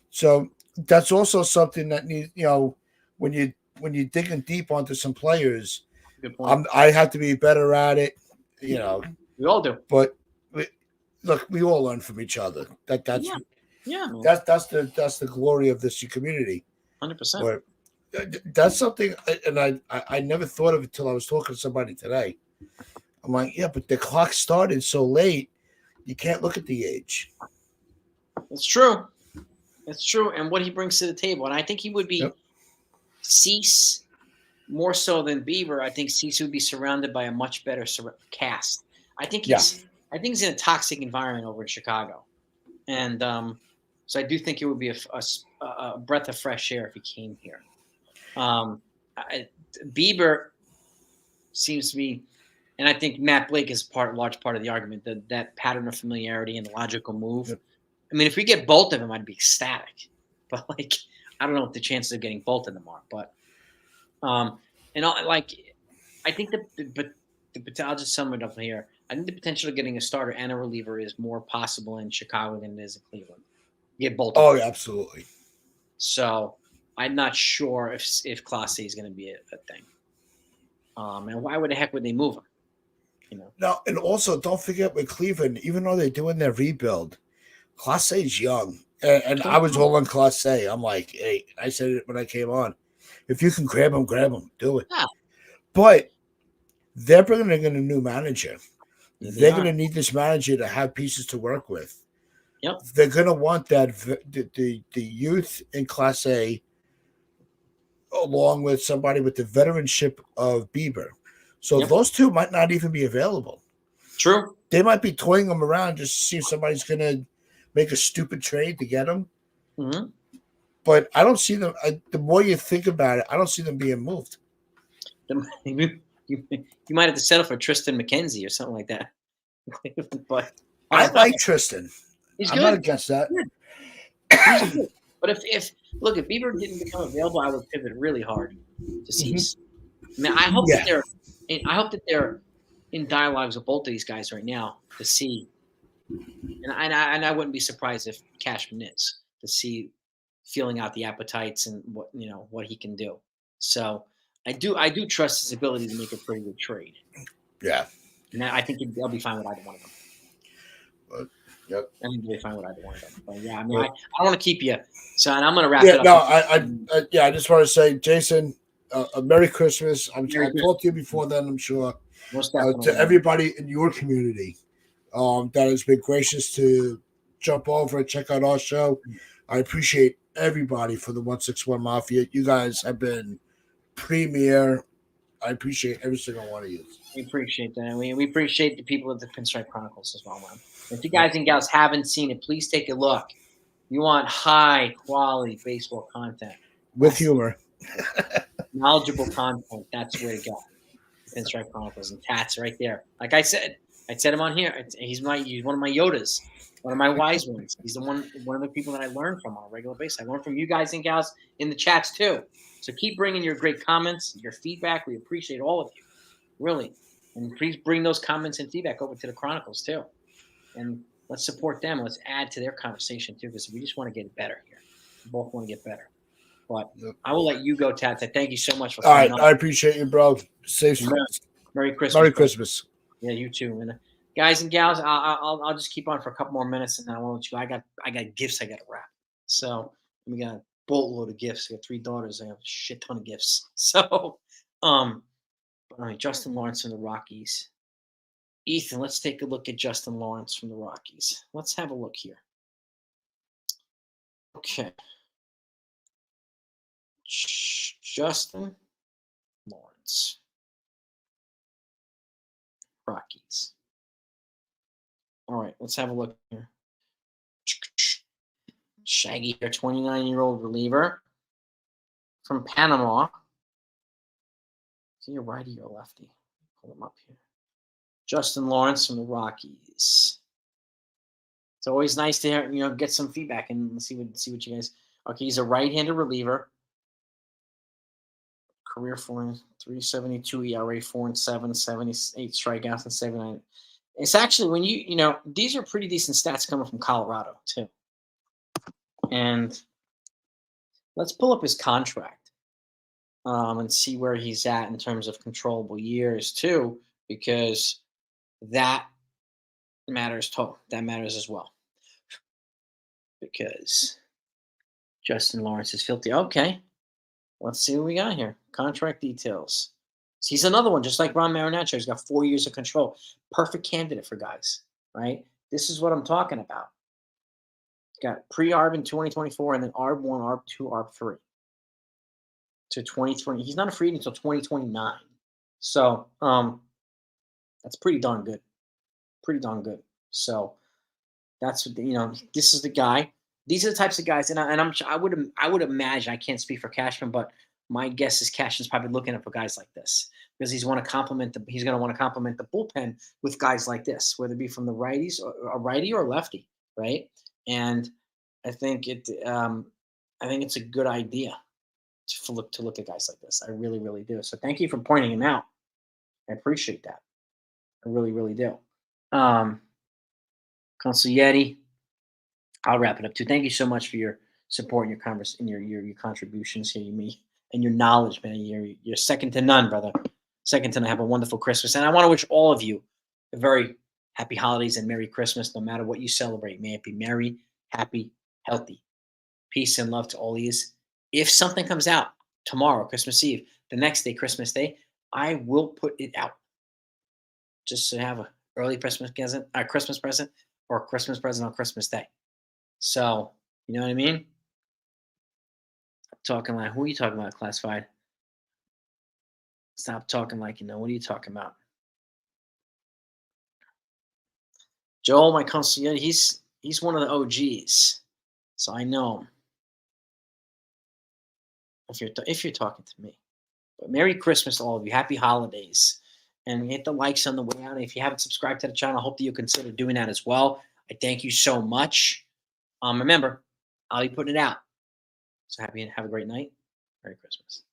So that's also something that needs, when you're digging deep onto some players, I have to be better at it. We
all do.
But look, we all learn from each other. That's the glory of this community.
100%.
That's something, and I never thought of it until I was talking to somebody today. I'm like, yeah, but the clock started so late, you can't look at the age.
It's true. It's true, and what he brings to the table, and I think he would be Cease more so than Bieber. I think Cease would be surrounded by a much better cast. I think he's in a toxic environment over in Chicago, and so I do think it would be a breath of fresh air if he came here. Bieber seems to be, and I think Matt Blake is large part of the argument, that pattern of familiarity and the logical move. Yep. I mean, if we get both of them, I'd be ecstatic. But I don't know what the chances of getting both of them are. But I think I'll just sum it up here. I think the potential of getting a starter and a reliever is more possible in Chicago than it is in Cleveland. You get both.
Oh, yeah, absolutely.
So I'm not sure if Class A is going to be a thing. And why the heck would they move him?
No, and also don't forget with Cleveland, even though they're doing their rebuild, Class A is young. And I was all on Class A. I'm like, hey, I said it when I came on. If you can grab him, do it. Yeah. But they're bringing in a new manager. They're going to need this manager to have pieces to work with.
Yep.
They're going to want that the youth in Class A along with somebody with the veteranship of Bieber. So those two might not even be available.
True.
They might be toying them around just to see if somebody's going to make a stupid trade to get them.
Mm-hmm.
But I don't see them. The more you think about it, I don't see them being moved.
You might have to settle for Tristan McKenzie or something like that.
But I like Tristan.
He's
I'm not
good.
against that.
He's good. But if Bieber didn't become available, I would pivot really hard to Cease. I mean, I hope that they're in dialogues with both of these guys right now to see, and I wouldn't be surprised if Cashman is to see, feeling out the appetites and what he can do. So I do trust his ability to make a pretty good trade.
Yeah.
And I think they'll be fine with either one of them.
Yep.
I think they'll be fine with either one of them. But yeah, I mean,
Well,
I don't want to keep you, so and I'm going to wrap
yeah,
it up.
no, I just want to say, Jason, a Merry Christmas. I'll talk to you before then, I'm sure.
Most definitely.
To everybody in your community that has been gracious to jump over and check out our show. I appreciate everybody for the 161 Mafia. You guys have been premier. I appreciate every single one of you.
We appreciate that. We appreciate the people at the Pinstripe Chronicles as well, man. If you guys and gals haven't seen it, please take a look. You want high quality baseball content
With humor.
Knowledgeable content. That's where to go. Pinstripe Chronicles and Tats right there. Like I said him on here. He's one of my Yodas, one of my wise ones. He's one of the people that I learn from on a regular basis. I learn from you guys and gals in the chats too. So keep bringing your great comments, your feedback. We appreciate all of you, really. And please bring those comments and feedback over to the Chronicles too. And let's support them. Let's add to their conversation too, because we just want to get better here. We both want to get better. But I will let you go, Tats. Thank you so much for
coming on. I appreciate you, bro.
Merry Christmas.
Merry Christmas.
Yeah, you too. And guys and gals, I'll just keep on for a couple more minutes, and then I won't let you go. I got gifts I got to wrap. So we got a boatload of gifts. I got 3 daughters. I have a shit ton of gifts. So, all right, Justin Lawrence from the Rockies. Ethan, let's take a look at Justin Lawrence from the Rockies. Let's have a look here. Okay. Justin Lawrence. Rockies. All right, let's have a look here. Shaggy here, 29-year-old reliever from Panama. Is he a righty or lefty? Pull him up here. Justin Lawrence from the Rockies. It's always nice to get some feedback and see what you guys. Okay, he's a right-handed reliever. Career 3.72 ERA, 4.7, 78 strikeouts, and 79. It's actually when these are pretty decent stats coming from Colorado too. And let's pull up his contract and see where he's at in terms of controllable years too, because that matters too. That matters as well. Because Justin Lawrence is filthy. Okay. Let's see what we got here. Contract details. He's another one, just like Ron Marinaccio. He's got 4 years of control. Perfect candidate for guys, right? This is what I'm talking about. Got pre-ARB in 2024 and then ARB 1, ARB 2, ARB 3 to 2020. He's not a free agent until 2029. So that's pretty darn good. Pretty darn good. So that's what this is the guy. These are the types of guys, and I would imagine, I can't speak for Cashman, but my guess is Cashman's probably looking at for guys like this because he's going to complement the bullpen with guys like this, whether it be from the righties or a righty or a lefty, right? And I think it's a good idea to look at guys like this. I really, really do. So thank you for pointing him out. I appreciate that. I really, really do. Consiglietti, I'll wrap it up too. Thank you so much for your support and your contributions here, and your knowledge, man. You're second to none, brother. Second to none. Have a wonderful Christmas, and I want to wish all of you a very happy holidays and Merry Christmas, no matter what you celebrate. May it be merry, happy, healthy. Peace and love to all of you. If something comes out tomorrow, Christmas Eve, the next day, Christmas Day, I will put it out just to have an early Christmas present, or a Christmas present on Christmas Day. So, you know what I mean? I'm talking like, who are you talking about, classified? Stop talking like you know. What are you talking about? Joel, my consigliere, he's one of the OGs. So I know him. If you're talking to me. But Merry Christmas to all of you. Happy holidays. And hit the likes on the way out. If you haven't subscribed to the channel, I hope that you consider doing that as well. I thank you so much. Remember, I'll be putting it out. So have a great night. Merry Christmas.